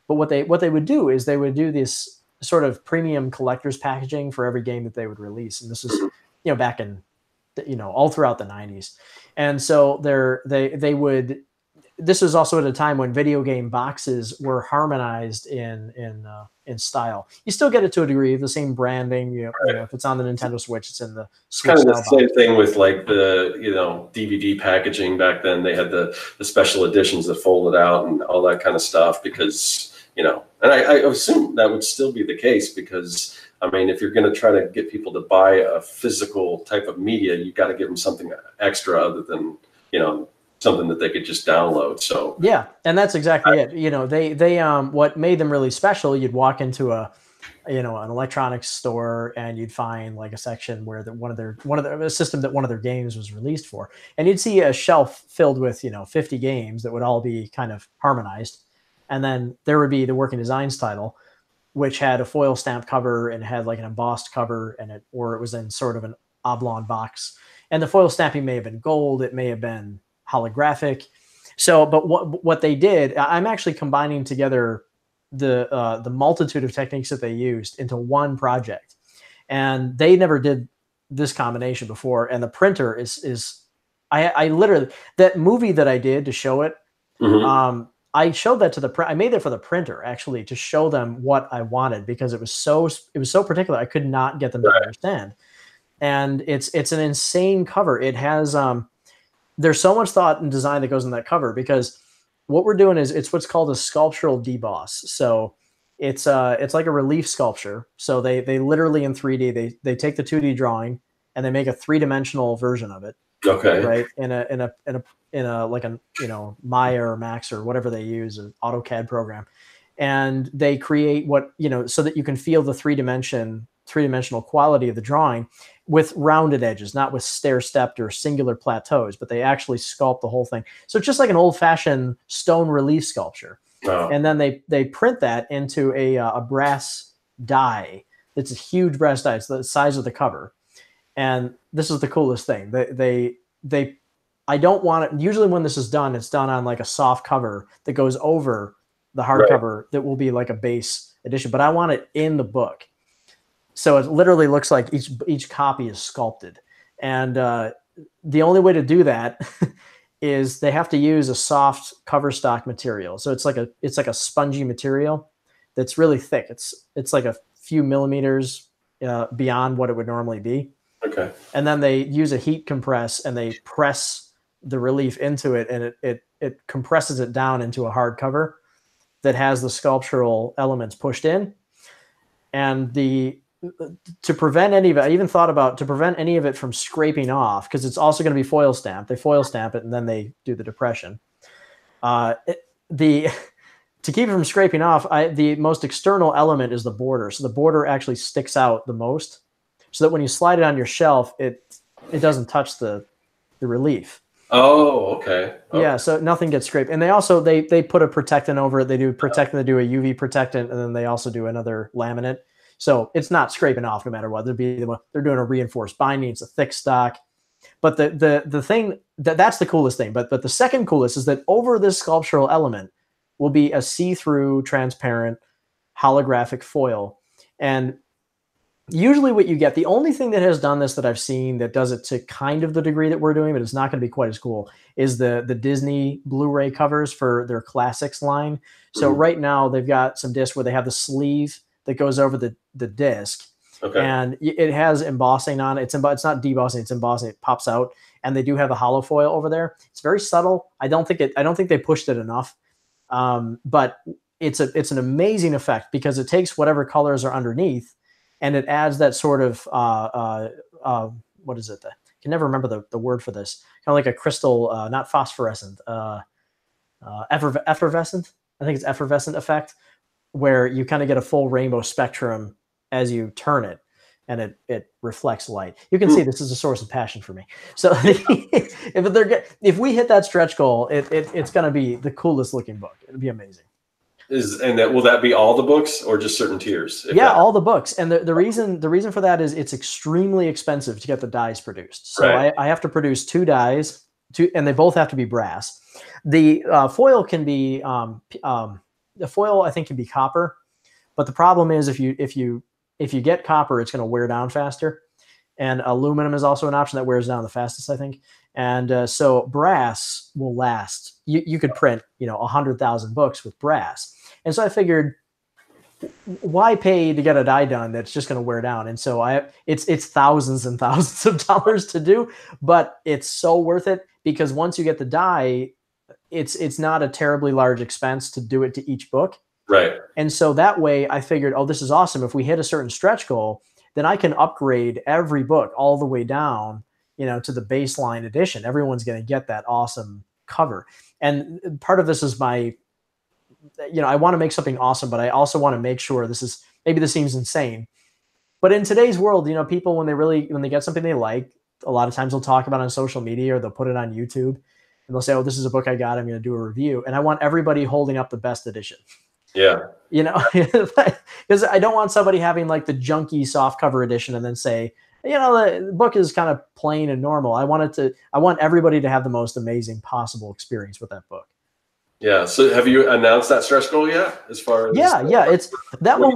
A: But what they would do is they would do this sort of premium collector's packaging for every game that they would release. And this is, you know, back in, you know, all throughout the 90s. And so they would, this was also at a time when video game boxes were harmonized in style. You still get it to a degree, the same branding. You know, if it's on the Nintendo Switch, it's in the Switch.
B: Kind of the same thing with like the, you know, DVD packaging back then. They had the special editions that folded out and all that kind of stuff, because, you know, and I assume that would still be the case, because I mean, if you're going to try to get people to buy a physical type of media, you got to give them something extra other than, you know, something that they could just download. So
A: yeah, and that's exactly it. You know, they what made them really special, you'd walk into a, you know, an electronics store, and you'd find like a section where a system that one of their games was released for, and you'd see a shelf filled with, you know, 50 games that would all be kind of harmonized, and then there would be the Working Designs title, which had a foil stamp cover and had like an embossed cover, and or it was in sort of an oblong box, and the foil stamping may have been gold, it may have been holographic. So, but what they did, I'm actually combining together the multitude of techniques that they used into one project, and they never did this combination before. And the printer is I literally, that movie that I did to show it, I showed that to I made it for the printer actually, to show them what I wanted, because it was so particular. I could not get them to understand. And it's an insane cover. It has there's so much thought and design that goes in that cover, because what we're doing is it's what's called a sculptural deboss. So it's like a relief sculpture. So they literally in 3D they take the 2D drawing and they make a 3-dimensional version of it.
B: Okay.
A: Right. In a like a, you know, Maya or Max or whatever they use, an AutoCAD program, and they create what, you know, so that you can feel the three-dimensional quality of the drawing with rounded edges, not with stair-stepped or singular plateaus, but they actually sculpt the whole thing. So it's just like an old-fashioned stone relief sculpture. Oh. And then they print that into a brass die. It's a huge brass die. It's the size of the cover. And this is the coolest thing. I don't want it. Usually when this is done, it's done on like a soft cover that goes over the hardcover that will be like a base edition, but I want it in the book. So it literally looks like each copy is sculpted. And the only way to do that is they have to use a soft cover stock material. So it's like a spongy material that's really thick. It's like a few millimeters beyond what it would normally be.
B: Okay.
A: And then they use a heat compress and they press the relief into it, and it compresses it down into a hard cover that has the sculptural elements pushed in. And to prevent any of it, I even thought about to prevent any of it from scraping off, because it's also going to be foil stamped. They foil stamp it and then they do the depression. To keep it from scraping off, the most external element is the border. So the border actually sticks out the most, so that when you slide it on your shelf, it doesn't touch the relief.
B: Oh, okay.
A: Yeah, so nothing gets scraped. And they also they put a protectant over it. They do protectant, they do a UV protectant, and then they also do another laminate. So it's not scraping off no matter what. They're doing a reinforced binding. It's a thick stock. But the thing that's the coolest thing. But the second coolest is that over this sculptural element will be a see-through, transparent, holographic foil. And usually what you get, the only thing that has done this that I've seen that does it to kind of the degree that we're doing, but it's not going to be quite as cool, is the Disney Blu-ray covers for their classics line. So right now they've got some discs where they have the sleeve that goes over the disc.
B: Okay.
A: And it has embossing on it. It's not debossing, it's embossing. It pops out, and they do have a hollow foil over there. It's very subtle. I don't think they pushed it enough. But it's an amazing effect, because it takes whatever colors are underneath and it adds that sort of what is it? I can never remember the word for this. Kind of like a crystal, not phosphorescent, effervescent. I think it's effervescent effect, where you kind of get a full rainbow spectrum as you turn it, and it reflects light. You can see this is a source of passion for me. So if we hit that stretch goal, it's going to be the coolest looking book. It'll be amazing.
B: Will that be all the books or just certain tiers?
A: Yeah, all the books. And the reason for that is it's extremely expensive to get the dies produced. So
B: right.
A: I have to produce 2 dies, and they both have to be brass. The foil can be the foil, I think, can be copper, but the problem is if you get copper, it's going to wear down faster. And aluminum is also an option that wears down the fastest, I think. And so brass will last. You could print 100,000 books with brass. And so I figured, why pay to get a die done that's just going to wear down? And so it's thousands and thousands of dollars to do, but it's so worth it, because once you get the die, it's not a terribly large expense to do it to each book.
B: Right.
A: And so that way I figured, oh, this is awesome. If we hit a certain stretch goal, then I can upgrade every book all the way down, to the baseline edition. Everyone's going to get that awesome cover. And part of this is I want to make something awesome, but I also want to make sure maybe this seems insane, but in today's world, people, when they get something they like, a lot of times they'll talk about it on social media, or they'll put it on YouTube, and they'll say, oh, this is a book I got, I'm going to do a review. And I want everybody holding up the best edition.
B: Yeah.
A: Because I don't want somebody having like the junky softcover edition and then say, the book is kind of plain and normal. I want everybody to have the most amazing possible experience with that book.
B: Yeah. So have you announced that stretch goal yet? As far as
A: that one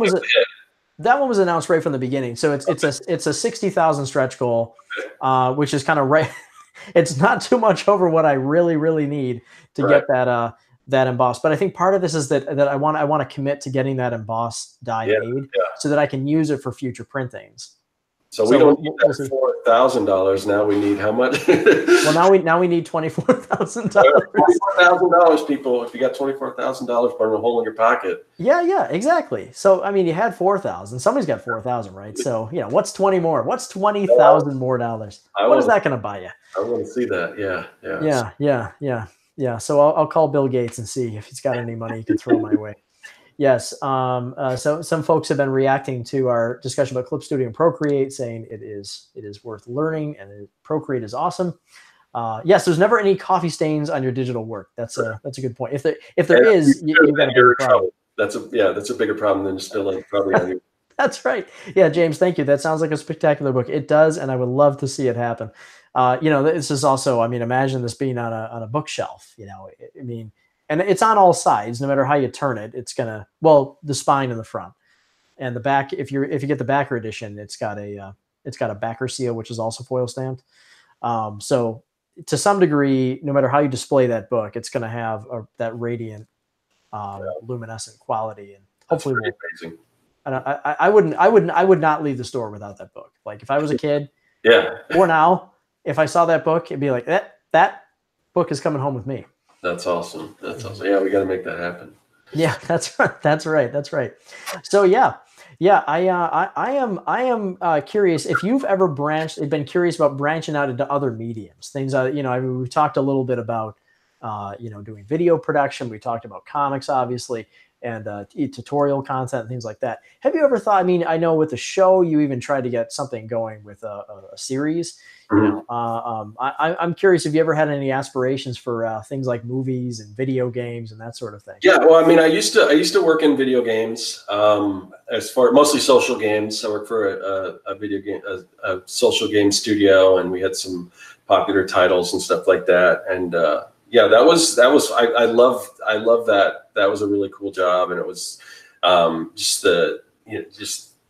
A: was announced right from the beginning. So it's a 60,000 stretch goal, which is kind of right. It's not too much over what I really, really need to get that embossed. But I think part of this is that I want to commit to getting that embossed die made so that I can use it for future printings.
B: So we don't need that $4,000 now. We need how much?
A: Well, now we need $24,000.
B: $24,000, people. If you got $24,000 burning a hole in your pocket.
A: Yeah, exactly. So I mean, you had 4,000. Somebody's got 4,000, right? So what's 20 more? What's 20,000 more dollars? What is that going to buy you?
B: I want to see that.
A: Yeah. So I'll call Bill Gates and see if he's got any money he can throw my way. Yes. So some folks have been reacting to our discussion about Clip Studio and Procreate, saying it is worth learning, and Procreate is awesome. Yes, there's never any coffee stains on your digital work. That's a good point. If there is, you've got a bigger problem.
B: That's a bigger problem than spilling probably on you.
A: That's right. Yeah, James, thank you. That sounds like a spectacular book. It does, and I would love to see it happen. This is also, imagine this being on a bookshelf. And it's on all sides. No matter how you turn it, it's gonna, the spine in the front and the back. If you get the backer edition, it's got a backer seal, which is also foil stamped. So to some degree, no matter how you display that book, it's going to have that radiant, luminescent quality, and
B: That's
A: hopefully
B: pretty
A: we'll.
B: amazing.
A: I would not leave the store without that book. Like if I was a kid,
B: Yeah.
A: or now, if I saw that book, it'd be like that book is coming home with me.
B: That's awesome. That's awesome. Yeah, we got to make that happen.
A: Yeah, that's right. That's right. That's right. So yeah, yeah. I am curious if you've ever been curious about branching out into other mediums. Things you know, I mean, we've talked a little bit about you know, doing video production. We talked about comics, obviously, and tutorial content and things like that. Have you ever thought? I mean, I know with the show, you even tried to get something going with a series. You know, I'm curious if you ever had any aspirations for things like movies and video games and that sort of thing.
B: Yeah, well, I mean, I used to work in video games, as far mostly social games. I worked for a video game, a social game studio, and we had some popular titles and stuff like that. And yeah, that was I love that. That was a really cool job, and it was just the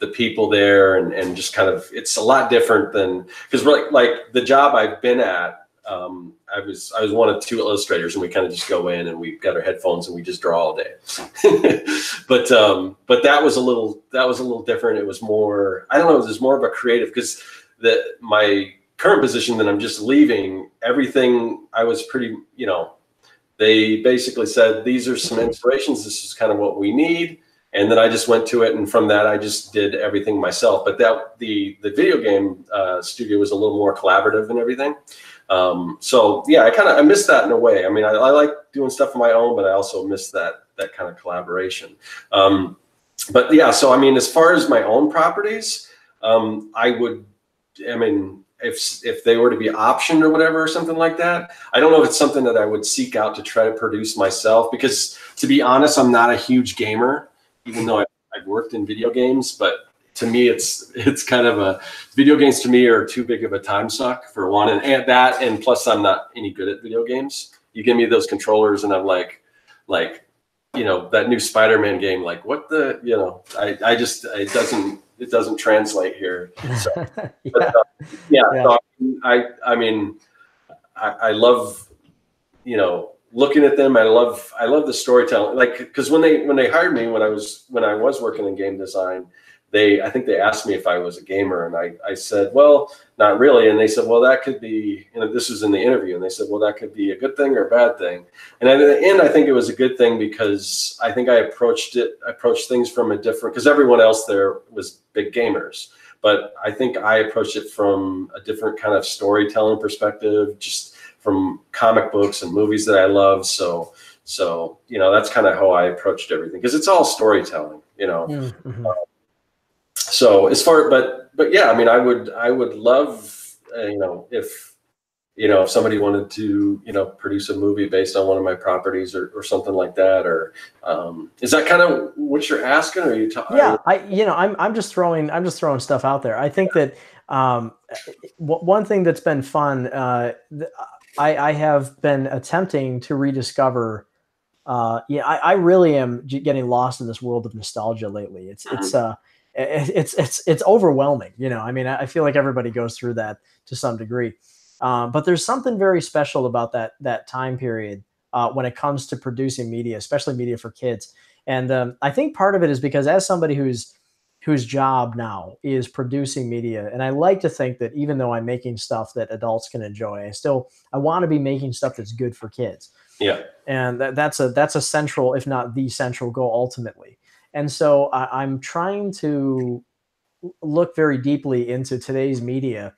B: people there, and just kind of, it's a lot different than, because like the job I've been at. I was one of two illustrators, and we kind of just go in and we got our headphones and we just draw all day. but that was a little different. It was more, I don't know, it was more of a creative, because my current position that I'm just leaving, everything I was pretty, you know, they basically said, these are some inspirations. This is kind of what we need. And then I just went to it, and from that, I just did everything myself. But the video game studio was a little more collaborative and everything. So yeah, I miss that in a way. I mean, I like doing stuff on my own, but I also miss that kind of collaboration. But yeah, so I mean, as far as my own properties, I mean, if they were to be optioned or whatever, or something like that, I don't know if it's something that I would seek out to try to produce myself, because to be honest, I'm not a huge gamer, even though I've worked in video games. But to me, it's kind of video games to me are too big of a time suck, for one, and plus I'm not any good at video games. You give me those controllers and I'm like, you know, that new Spider-Man game, like what the, you know, it doesn't translate here. So,
A: Yeah.
B: but, yeah.
A: Yeah.
B: So I mean, I love, you know, looking at them. I love the storytelling, like, because when they hired me, when I was working in game design, I think they asked me if I was a gamer, and I said, well, not really. And they said, well, that could be, you know, this was in the interview, and they said, well, that could be a good thing or a bad thing. And at the end, I think it was a good thing, because I think I approached things from a different, because everyone else there was big gamers, but I think I approached it from a different kind of storytelling perspective, just from comic books and movies that I love. So, you know, that's kind of how I approached everything, because it's all storytelling, you know.
A: Mm-hmm.
B: So as far, but yeah, I mean, I would love, you know, if somebody wanted to, you know, produce a movie based on one of my properties, or something like that, or is that kind of what you're asking? Or are you talking?
A: Yeah, I'm just throwing stuff out there. I think that one thing that's been fun, I have been attempting to rediscover. Yeah, I really am getting lost in this world of nostalgia lately. It's overwhelming. You know, I mean, I feel like everybody goes through that to some degree. But there's something very special about that time period when it comes to producing media, especially media for kids. And I think part of it is because, as somebody whose job now is producing media, and I like to think that even though I'm making stuff that adults can enjoy, I want to be making stuff that's good for kids.
B: Yeah.
A: And that's a central, if not the central goal ultimately. And so I'm trying to look very deeply into today's media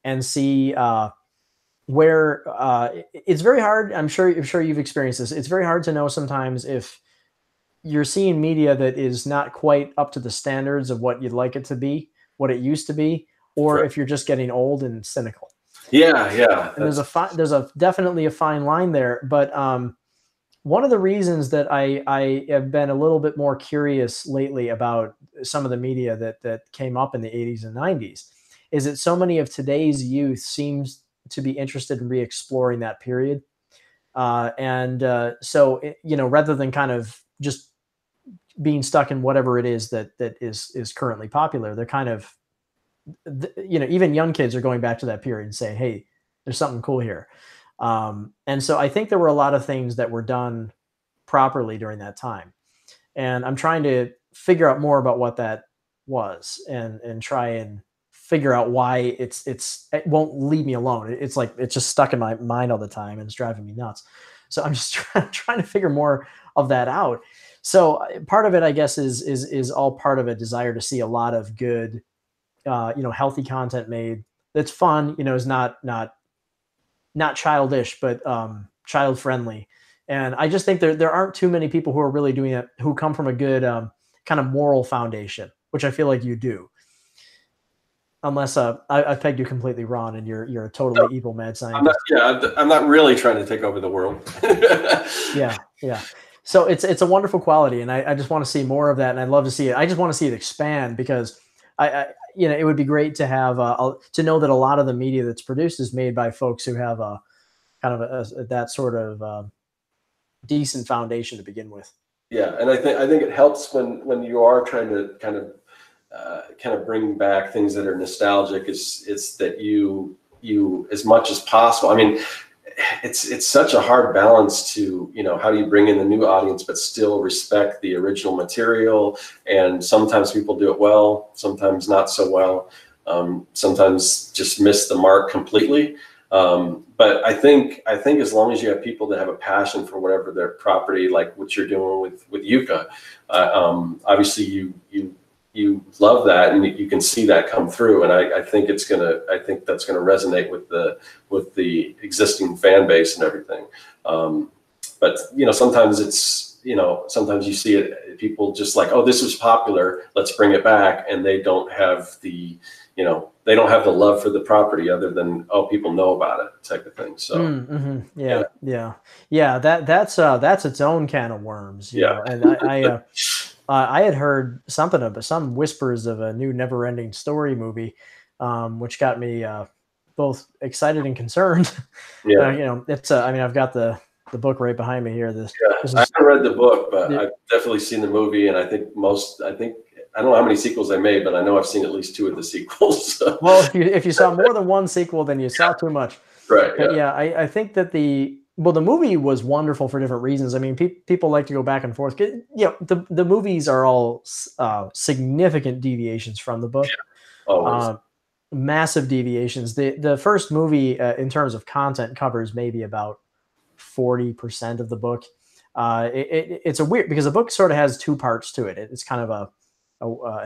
A: and see where it's very hard. I'm sure you've experienced this. It's very hard to know sometimes if you're seeing media that is not quite up to the standards of what you'd like it to be, what it used to be, or if you're just getting old and cynical.
B: Yeah, yeah.
A: And there's definitely a fine line there. But one of the reasons that I have been a little bit more curious lately about some of the media that came up in the 80s and 90s is that so many of today's youth seems to be interested in re-exploring that period. So, you know, rather than kind of just being stuck in whatever it is that is currently popular, they're kind of, you know, even young kids are going back to that period and saying, hey, There's something cool here. And so I think there were a lot of things that were done properly during that time. And I'm trying to figure out more about what that was, and try and figure out why it won't leave me alone. It's like it's just stuck in my mind all the time and it's driving me nuts. So I'm just trying to figure more of that out. So part of it, I guess, is all part of a desire to see a lot of good, healthy content made that's fun. Is not childish, but child friendly. And I just think there aren't too many people who are really doing it who come from a good kind of moral foundation, which I feel like you do. Unless I've pegged you completely wrong, and you're a totally evil mad scientist.
B: I'm not really trying to take over the world.
A: Yeah, yeah. So it's a wonderful quality, and I just want to see more of that, and I'd love to see it. I just want to see it expand, because it would be great to have to know that a lot of the media that's produced is made by folks who have a kind of that sort of decent foundation to begin with.
B: Yeah, and I think it helps when you are trying to kind of bring back things that are nostalgic. It's that you as much as possible. I mean, it's such a hard balance to, how do you bring in the new audience but still respect the original material? And sometimes people do it well, sometimes not so well, sometimes just miss the mark completely. But I think as long as you have people that have a passion for whatever their property, like what you're doing with Yucca, obviously you love that, and you can see that come through. And I think that's gonna resonate with the existing fan base and everything. But sometimes sometimes you see it, people just like, oh, this was popular, let's bring it back, and they don't have the love for the property other than, oh, people know about it type of thing. So
A: yeah. That's its own can of worms. And I had heard some whispers of a new Never-Ending Story movie, which got me both excited and concerned. It's I've got the book right behind me here.
B: I haven't read the book, but I've definitely seen the movie, and I think I don't know how many sequels they made, but I know I've seen at least 2 of the sequels. So.
A: Well, if you saw more than one sequel, then you saw too much.
B: Right.
A: But I think that the movie was wonderful for different reasons. I mean, people like to go back and forth. The movies are all significant deviations from the book.
B: Yeah, always.
A: Massive deviations. The first movie, in terms of content, covers maybe about 40% of the book. It's a weird, because the book sort of has 2 parts to it. It's kind of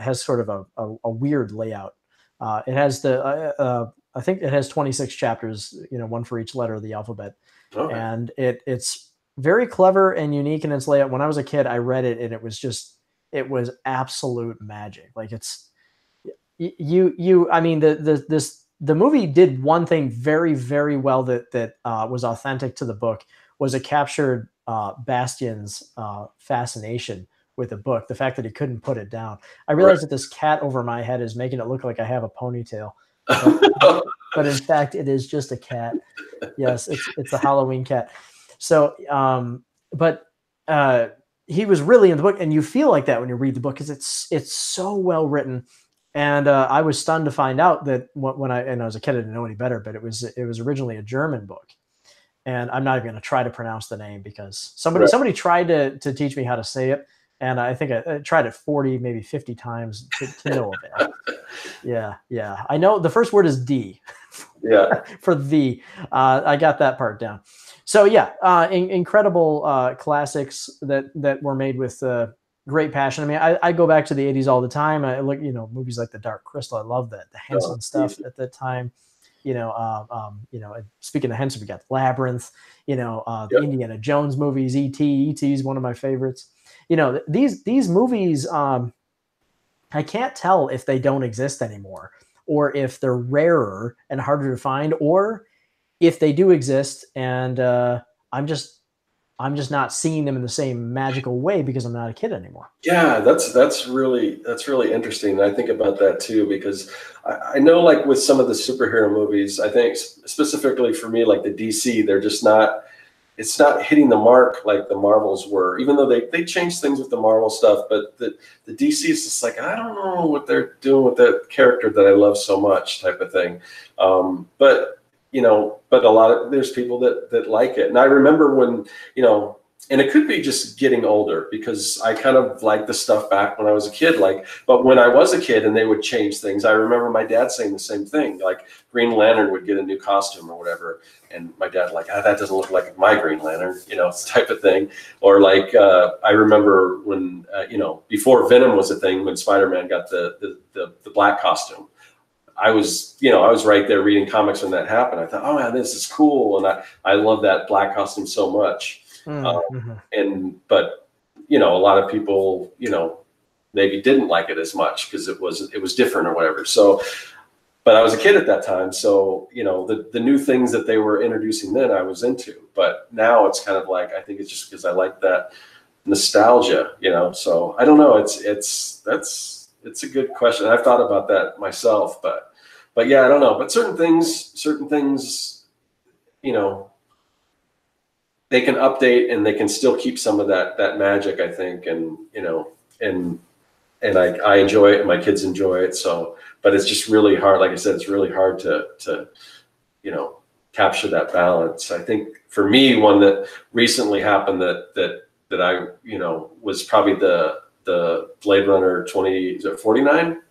A: has sort of a weird layout. It has I think it has 26 chapters, one for each letter of the alphabet.
B: Okay.
A: And it's very clever and unique in its layout. When I was a kid, I read it, and it was absolute magic. Like the movie did one thing very, very well that was authentic to the book, was it captured Bastian's fascination with the book, the fact that he couldn't put it down. I realized that this cat over my head is making it look like I have a ponytail, but in fact, it is just a cat. Yes, it's a Halloween cat. So, he was really in the book, and you feel like that when you read the book, because it's so well written. And I was stunned to find out that when I was a kid, I didn't know any better, but it was originally a German book. And I'm not even going to try to pronounce the name, because somebody tried to teach me how to say it. And I think I tried it 40, maybe 50 times to no avail. Yeah. I know the first word is D.
B: Yeah.
A: For the. I got that part down. So incredible classics that were made with great passion. I mean, I go back to the 80s all the time. I look, movies like The Dark Crystal. I love that. The Henson stuff at that time. Speaking of Henson, we got Labyrinth. The Indiana Jones movies. E.T. is one of my favorites. These movies, I can't tell if they don't exist anymore, or if they're rarer and harder to find, or if they do exist and I'm just not seeing them in the same magical way because I'm not a kid anymore.
B: Yeah, that's really interesting. And I think about that too, because I know, like with some of the superhero movies, I think specifically for me, like the DC, they're just not. It's not hitting the mark like the Marvels were, even though they changed things with the Marvel stuff. But the DC is just like, I don't know what they're doing with that character that I love so much, type of thing. But but a lot of there's people that like it. And I remember when, and it could be just getting older, because I kind of liked the stuff back when I was a kid. But when I was a kid and they would change things, I remember my dad saying the same thing. Like Green Lantern would get a new costume or whatever, and my dad that doesn't look like my Green Lantern, type of thing. Or I remember when before Venom was a thing, when Spider-Man got the black costume. I was right there reading comics when that happened. I thought, oh man, this is cool, and I love that black costume so much. But a lot of people maybe didn't like it as much because it was different or whatever. So, but I was a kid at that time, so the new things that they were introducing then I was into. But now it's kind of like, I think it's just because I like that nostalgia, So I don't know. It's a good question. I've thought about that myself, but yeah, I don't know. But certain things, they can update and they can still keep some of that magic, I think. And, and I enjoy it and my kids enjoy it. So, but it's just really hard. Like I said, it's really hard to capture that balance. I think for me, one that recently happened that I, was probably the Blade Runner 2049.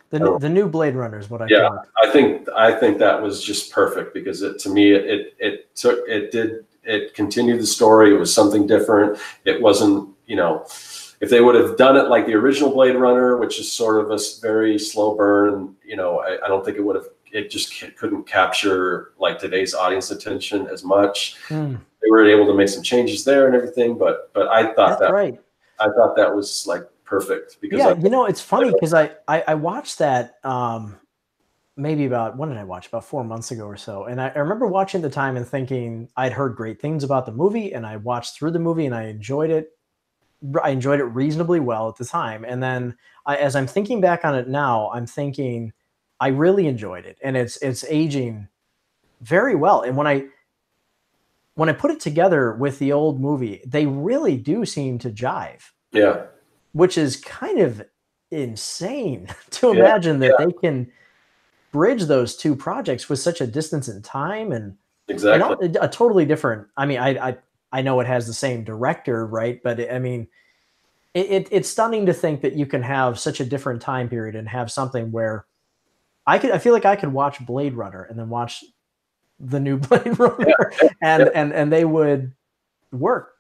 A: The new Blade Runner is what I
B: yeah,
A: thought.
B: I think that was just perfect, because it continued the story. It was something different. It wasn't, if they would have done it like the original Blade Runner, which is sort of a very slow burn, I don't think it just couldn't capture like today's audience attention as much. They were able to make some changes there and everything, but I thought I thought that was like perfect, because
A: it's funny because I watched that maybe when did I watch? About 4 months ago or so. And I remember watching the time and thinking I'd heard great things about the movie, and I watched through the movie and I enjoyed it. I enjoyed it reasonably well at the time. And then as I'm thinking back on it now, I'm thinking I really enjoyed it, and it's aging very well. And when I put it together with the old movie, they really do seem to jive.
B: Yeah.
A: Which is kind of insane to imagine that they can bridge those two projects with such a distance in time, and
B: exactly
A: a totally different. I mean, I know it has the same director, right? But it's stunning to think that you can have such a different time period and have something where I feel like I could watch Blade Runner and then watch the new Blade Runner, and they would work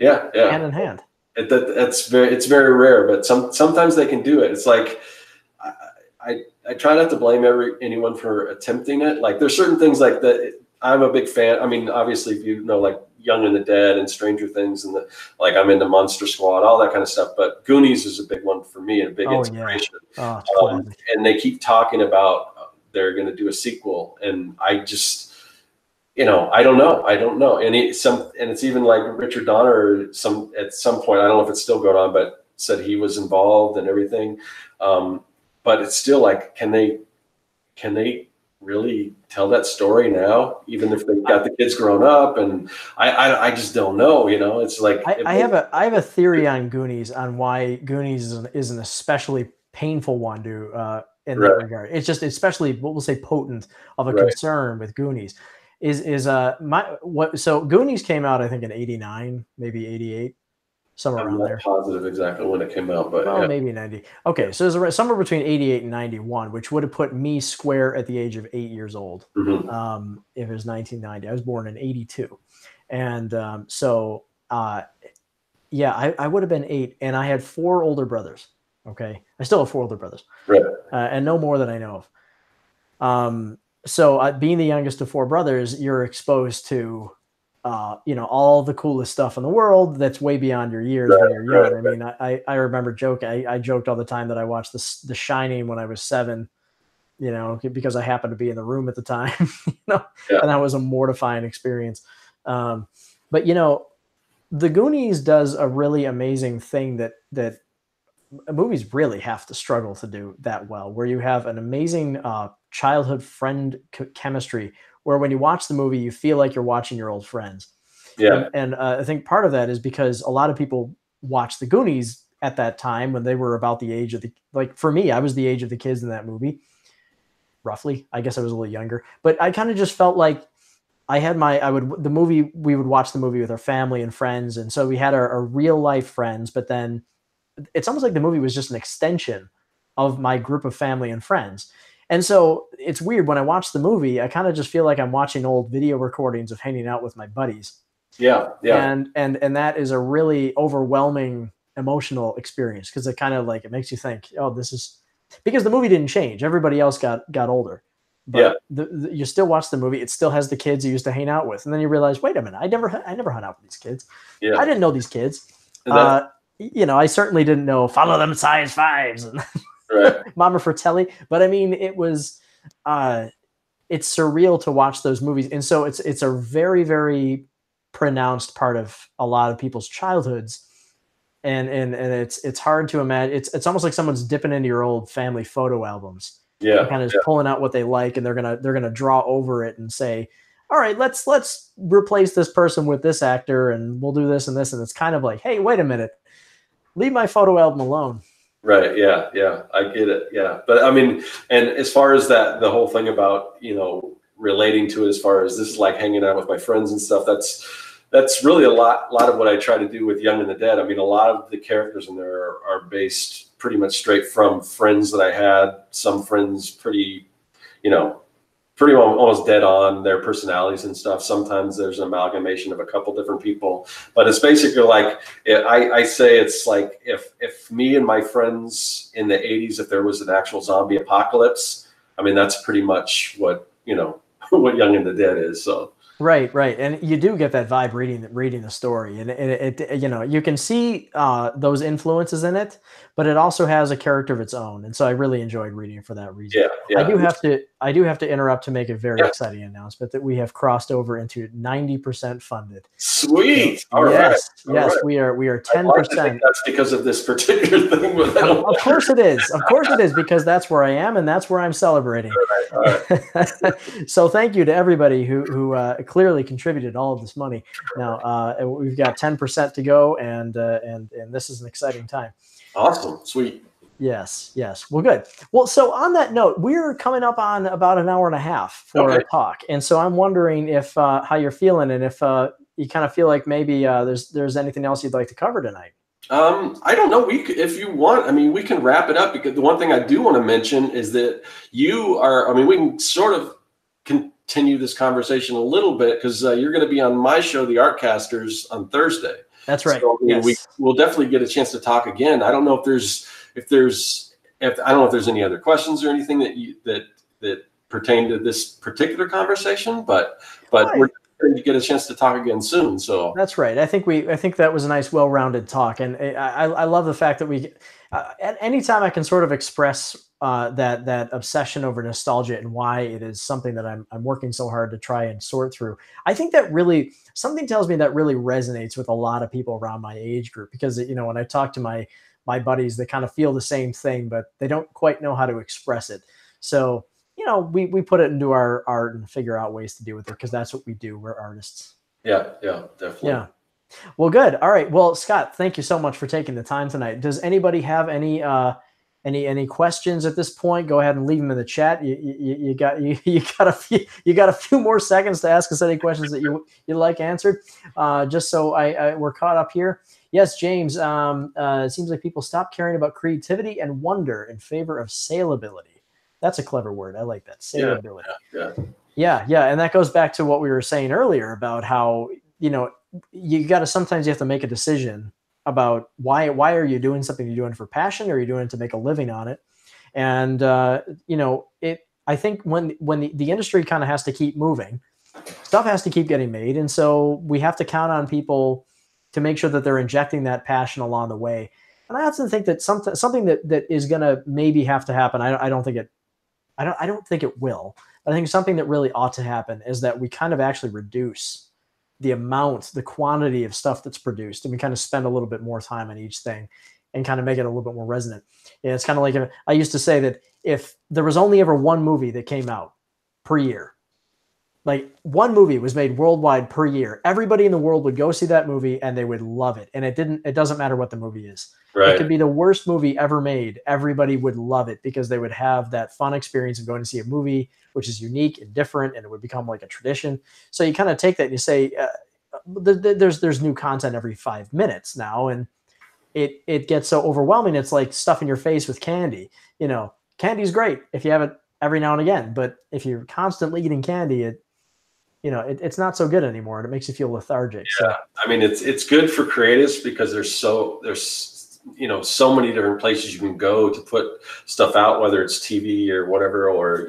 A: hand in hand.
B: It's very rare, but sometimes they can do it. It's like I try not to blame anyone for attempting it. Like there's certain things like that. I'm a big fan. I mean, obviously, if you know, like Young and the Dead and Stranger Things, and I'm into Monster Squad, all that kind of stuff. But Goonies is a big one for me and a big inspiration.
A: Yeah.
B: And they keep talking about they're going to do a sequel, and I just. I don't know. And it's even like Richard Donner, at some point, I don't know if it's still going on, but said he was involved and everything. But it's still like, can they really tell that story now, even if they've got the kids grown up? And I just don't know. It's like
A: I have a theory on Goonies, on why Goonies is an especially painful one to in that regard. It's just especially, what we'll say, potent of a concern with Goonies. So Goonies came out, I think, in 89, maybe 88, somewhere around there.
B: I'm not positive exactly when it came out, but
A: maybe 90. Okay, so it was somewhere between 88 and 91, which would have put me square at the age of 8 years old.
B: Mm-hmm.
A: If it was 1990, I was born in 82, and I would have been 8, and I had 4 older brothers. Okay, I still have 4 older brothers,
B: right,
A: and no more than I know of. So being the youngest of 4 brothers, you're exposed to, all the coolest stuff in the world that's way beyond your years when you're young. I mean, I remember joking. I joked all the time that I watched The Shining when I was 7, because I happened to be in the room at the time, and that was a mortifying experience. But The Goonies does a really amazing thing that movies really have to struggle to do that well, where you have an amazing childhood friend chemistry, where when you watch the movie, you feel like you're watching your old friends. And I think part of that is because a lot of people watched the Goonies at that time when they were about the age of for me, I was the age of the kids in that movie. roughly. I guess I was a little younger, but I kind of just felt like I had we would watch the movie with our family and friends. And so we had our real life friends, but then it's almost like the movie was just an extension of my group of family and friends. And so it's weird when I watch the movie, I kind of just feel like I'm watching old video recordings of hanging out with my buddies.
B: Yeah, yeah.
A: And that is a really overwhelming emotional experience because it kind of like it makes you think, oh, this is because the movie didn't change. Everybody else got older.
B: Yeah.
A: But you still watch the movie. It still has the kids you used to hang out with, and then you realize, wait a minute, I never hung out with these kids.
B: Yeah.
A: I didn't know these kids.
B: That,
A: I certainly didn't know follow them size fives and
B: right.
A: Mama Fratelli. But I mean, it's surreal to watch those movies, and so it's a very, very pronounced part of a lot of people's childhoods, and it's hard to imagine. It's almost like someone's dipping into your old family photo albums.
B: Yeah,
A: kind of just pulling out what they like, and they're gonna draw over it and say, all right, let's replace this person with this actor, and we'll do this and this. And it's kind of like, hey, wait a minute, leave my photo album alone.
B: Right. Yeah. Yeah. I get it. Yeah. But I mean, and as far as that, the whole thing about, relating to it, as far as this is like hanging out with my friends and stuff, that's really a lot of what I try to do with Young and the Dead. I mean, a lot of the characters in there are based pretty much straight from friends that I had. Some friends pretty almost dead on their personalities and stuff. Sometimes there's an amalgamation of a couple different people, but it's basically like, I say it's like if me and my friends in the 80s, if there was an actual zombie apocalypse, I mean, that's pretty much what, what Young and the Dead is. So.
A: Right, and you do get that vibe reading the story, and it you can see those influences in it, but it also has a character of its own, and so I really enjoyed reading it for that reason.
B: Yeah.
A: I do have to interrupt to make a very exciting announcement that we have crossed over into 90% funded.
B: Sweet.
A: So, yes, we are 10%.
B: That's because of this particular thing.
A: Of course it is. Of course it is, because that's where I am and that's where I'm celebrating.
B: All right.
A: So thank you to everybody who clearly contributed all of this money. Now we've got 10% to go, and this is an exciting time.
B: Awesome. Sweet.
A: Yes. Well, good. Well, so on that note, we're coming up on about an hour and a half for our talk, and so I'm wondering if how you're feeling, and if you kind of feel like maybe there's anything else you'd like to cover tonight.
B: I don't know. If you want, I mean, we can wrap it up, because the one thing I do want to mention is that we can sort of continue this conversation a little bit, because you're going to be on my show, The Artcasters, on Thursday.
A: That's right.
B: So, we'll definitely get a chance to talk again. I don't know if there's any other questions or anything that pertain to this particular conversation, but we're going to get a chance to talk again soon. So
A: that's right. I think that was a nice, well-rounded talk, and I love the fact that we at any time I can sort of express that obsession over nostalgia and why it is something that I'm working so hard to try and sort through. I think that really, something tells me that really resonates with a lot of people around my age group, because when I talk to my buddies, they kind of feel the same thing, but they don't quite know how to express it. So we put it into our art and figure out ways to deal with it, because that's what we do. We're artists.
B: Yeah, definitely.
A: Yeah. Well, good. All right. Well, Scott, thank you so much for taking the time tonight. Does anybody have any questions at this point? Go ahead and leave them in the chat. You got a few more seconds to ask us any questions that you'd like answered. Just so we're caught up here. Yes, James. It seems like people stop caring about creativity and wonder in favor of saleability. That's a clever word. I like that. Saleability. Yeah. And that goes back to what we were saying earlier about how sometimes you have to make a decision about why are you doing something. You're doing it for passion, or are you doing it to make a living on it? And I think when the industry kind of has to keep moving, stuff has to keep getting made, and so we have to count on people to make sure that they're injecting that passion along the way. And I often think that something that is going to maybe have to happen. I don't think it will. But I think something that really ought to happen is that we kind of actually reduce the quantity of stuff that's produced, and we kind of spend a little bit more time on each thing and kind of make it a little bit more resonant. And it's kind of like, I used to say that if there was only ever one movie that came out per year, Like one movie was made worldwide per year. Everybody in the world would go see that movie and they would love it. And it doesn't matter what the movie is. It could
B: Right.
A: be the worst movie ever made. Everybody would love it because they would have that fun experience of going to see a movie, which is unique and different, and it would become like a tradition. So you kind of take that and you say, there's new content every 5 minutes now, and it gets so overwhelming. It's like stuffing your face with candy. Candy's great if you have it every now and again, but if you're constantly eating candy, it's not so good anymore, and it makes you feel lethargic.
B: Yeah.
A: So
B: I mean, it's good for creatives because there's so many different places you can go to put stuff out, whether it's TV or whatever, or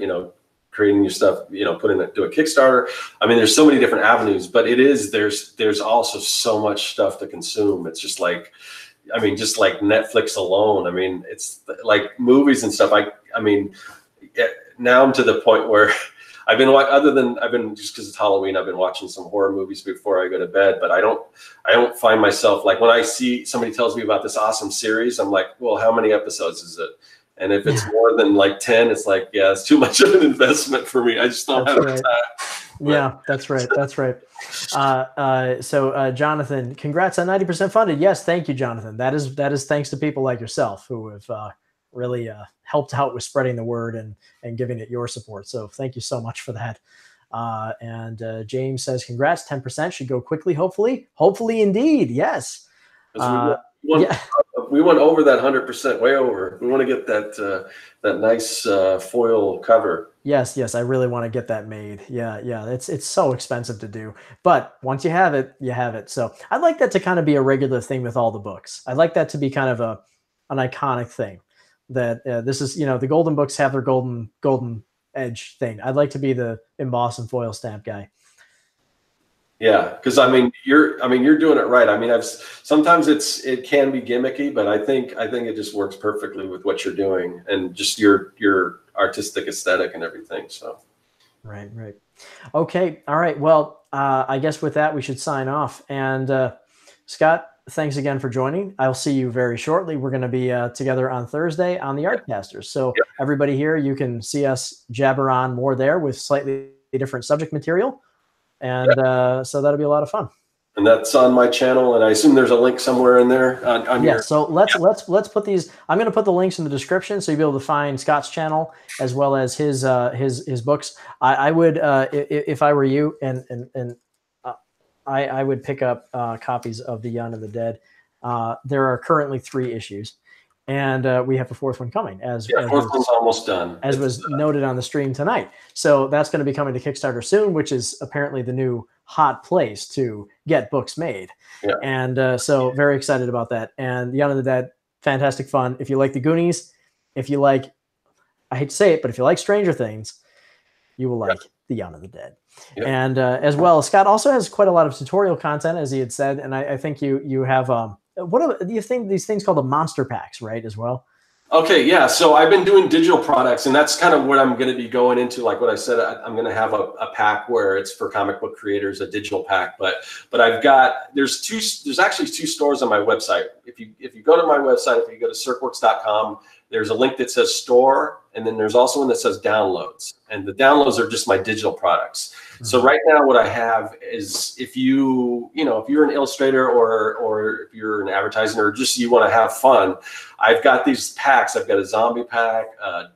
B: creating your stuff, putting it to a Kickstarter. I mean, there's so many different avenues, but there's also so much stuff to consume. It's just like, I mean, just like Netflix alone. I mean, it's like movies and stuff. I mean, now I'm to the point where I've been just because it's Halloween, I've been watching some horror movies before I go to bed, but I don't find myself like, when I see somebody tells me about this awesome series, I'm like, well, how many episodes is it? And if it's more than like 10, it's like, yeah, it's too much of an investment for me. I just don't have time.
A: Yeah, that's right. That's right. So Jonathan, congrats on 90% funded. Yes, thank you, Jonathan. That is thanks to people like yourself who have really helped out with spreading the word and giving it your support. So thank you so much for that. And James says, congrats, 10% should go quickly, hopefully. Hopefully indeed, yes.
B: We went over that 100%, way over. We want to get that nice foil cover.
A: Yes, I really want to get that made. Yeah, it's so expensive to do, but once you have it, you have it. So I'd like that to kind of be a regular thing with all the books. I'd like that to be kind of an iconic thing. That this is, the golden books have their golden edge thing. I'd like to be the emboss and foil stamp guy.
B: Yeah, because I mean you're doing it right. I mean, sometimes it can be gimmicky, but I think it just works perfectly with what you're doing and just your artistic aesthetic and everything. So
A: right. Okay, all right. Well, I guess with that we should sign off. And Scott, thanks again for joining. I'll see you very shortly. We're going to be together on Thursday on the Artcasters. So everybody here, you can see us jabber on more there with slightly different subject material. And so that'll be a lot of fun.
B: And that's on my channel, and I assume there's a link somewhere in there on your.
A: So let's put these. I'm going to put the links in the description so you'll be able to find Scott's channel as well as his books. I would if I were you, and I would pick up copies of The Young and the Dead. There are currently 3 issues. And we have the 4th one coming,
B: fourth one's almost done,
A: as was noted on the stream tonight. So that's going to be coming to Kickstarter soon, which is apparently the new hot place to get books made.
B: Yeah.
A: And so very excited about that. And Young and the Dead, fantastic fun. If you like the Goonies, if you like, I hate to say it, but if you like Stranger Things, you will like The Young and the Dead. Yeah. And as well, Scott also has quite a lot of tutorial content, as he had said. And I think you have what do you think these things called the monster packs, right, as well?
B: Okay, yeah. So I've been doing digital products, and that's kind of what I'm going to be going into. Like what I said, I'm going to have a pack where it's for comic book creators, a digital pack. But there's actually 2 stores on my website. If you go to my website, if you go to serkworks.com, there's a link that says store, and then there's also one that says downloads. And the downloads are just my digital products. Mm-hmm. So right now what I have is, if you're an illustrator or if you're an advertiser or just you want to have fun, I've got these packs. I've got a zombie pack, a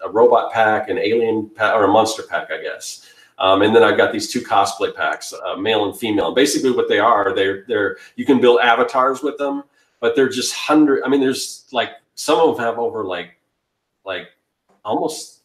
B: robot pack, an alien pack, or a monster pack, I guess. And then I've got these 2 cosplay packs, male and female. And basically what they are, they're you can build avatars with them, but they're just there's like, some of them have over like almost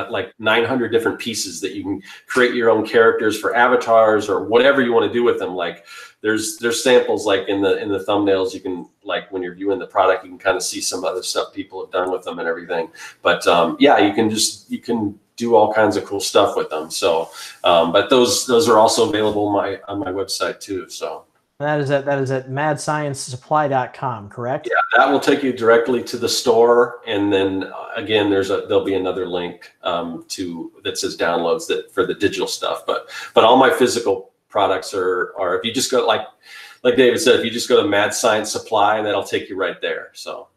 B: like 900 different pieces that you can create your own characters for avatars or whatever you want to do with them. Like there's samples like in the thumbnails. You can, like, when you're viewing the product, you can kind of see some other stuff people have done with them and everything. But yeah, you can do all kinds of cool stuff with them. So but those are also available on my website too. So
A: that is at madsciencesupply.com, correct?
B: Yeah, that will take you directly to the store, and then again, there'll be another link that says downloads for the digital stuff. But all my physical products are if you just go, like David said, if you just go to Mad Science Supply, that'll take you right there. So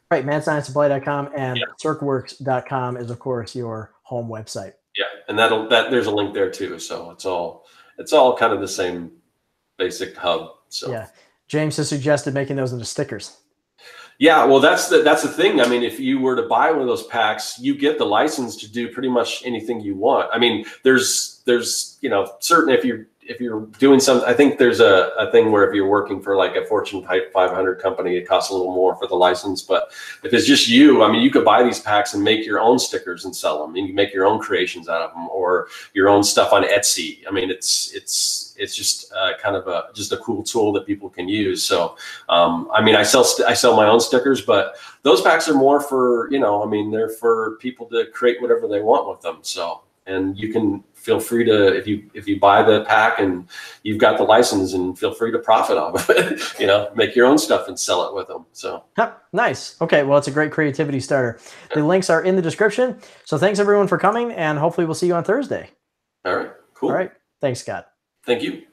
A: right, madsciencesupply.com, and serkworks.com is of course your home website.
B: Yeah, and there's a link there too. So it's all kind of the same basic hub. So
A: Yeah. James has suggested making those into stickers.
B: yeah, well, that's the thing. I mean, if you were to buy one of those packs, you get the license to do pretty much anything you want. I mean, there's certain if you're doing something, I think there's a thing where if you're working for like a Fortune 500 company, it costs a little more for the license. But if it's just you, I mean, you could buy these packs and make your own stickers and sell them, and you can make your own creations out of them, or your own stuff on Etsy. I mean, it's just kind of just a cool tool that people can use. So, I mean, I sell my own stickers, but those packs are more for, I mean, they're for people to create whatever they want with them. So, and you can feel free to, if you buy the pack and you've got the license, and feel free to profit off of it, make your own stuff and sell it with them. So
A: nice. Okay. Well, it's a great creativity starter. The links are in the description. So thanks everyone for coming, and hopefully we'll see you on Thursday.
B: All right. Cool.
A: All right. Thanks, Scott.
B: Thank you.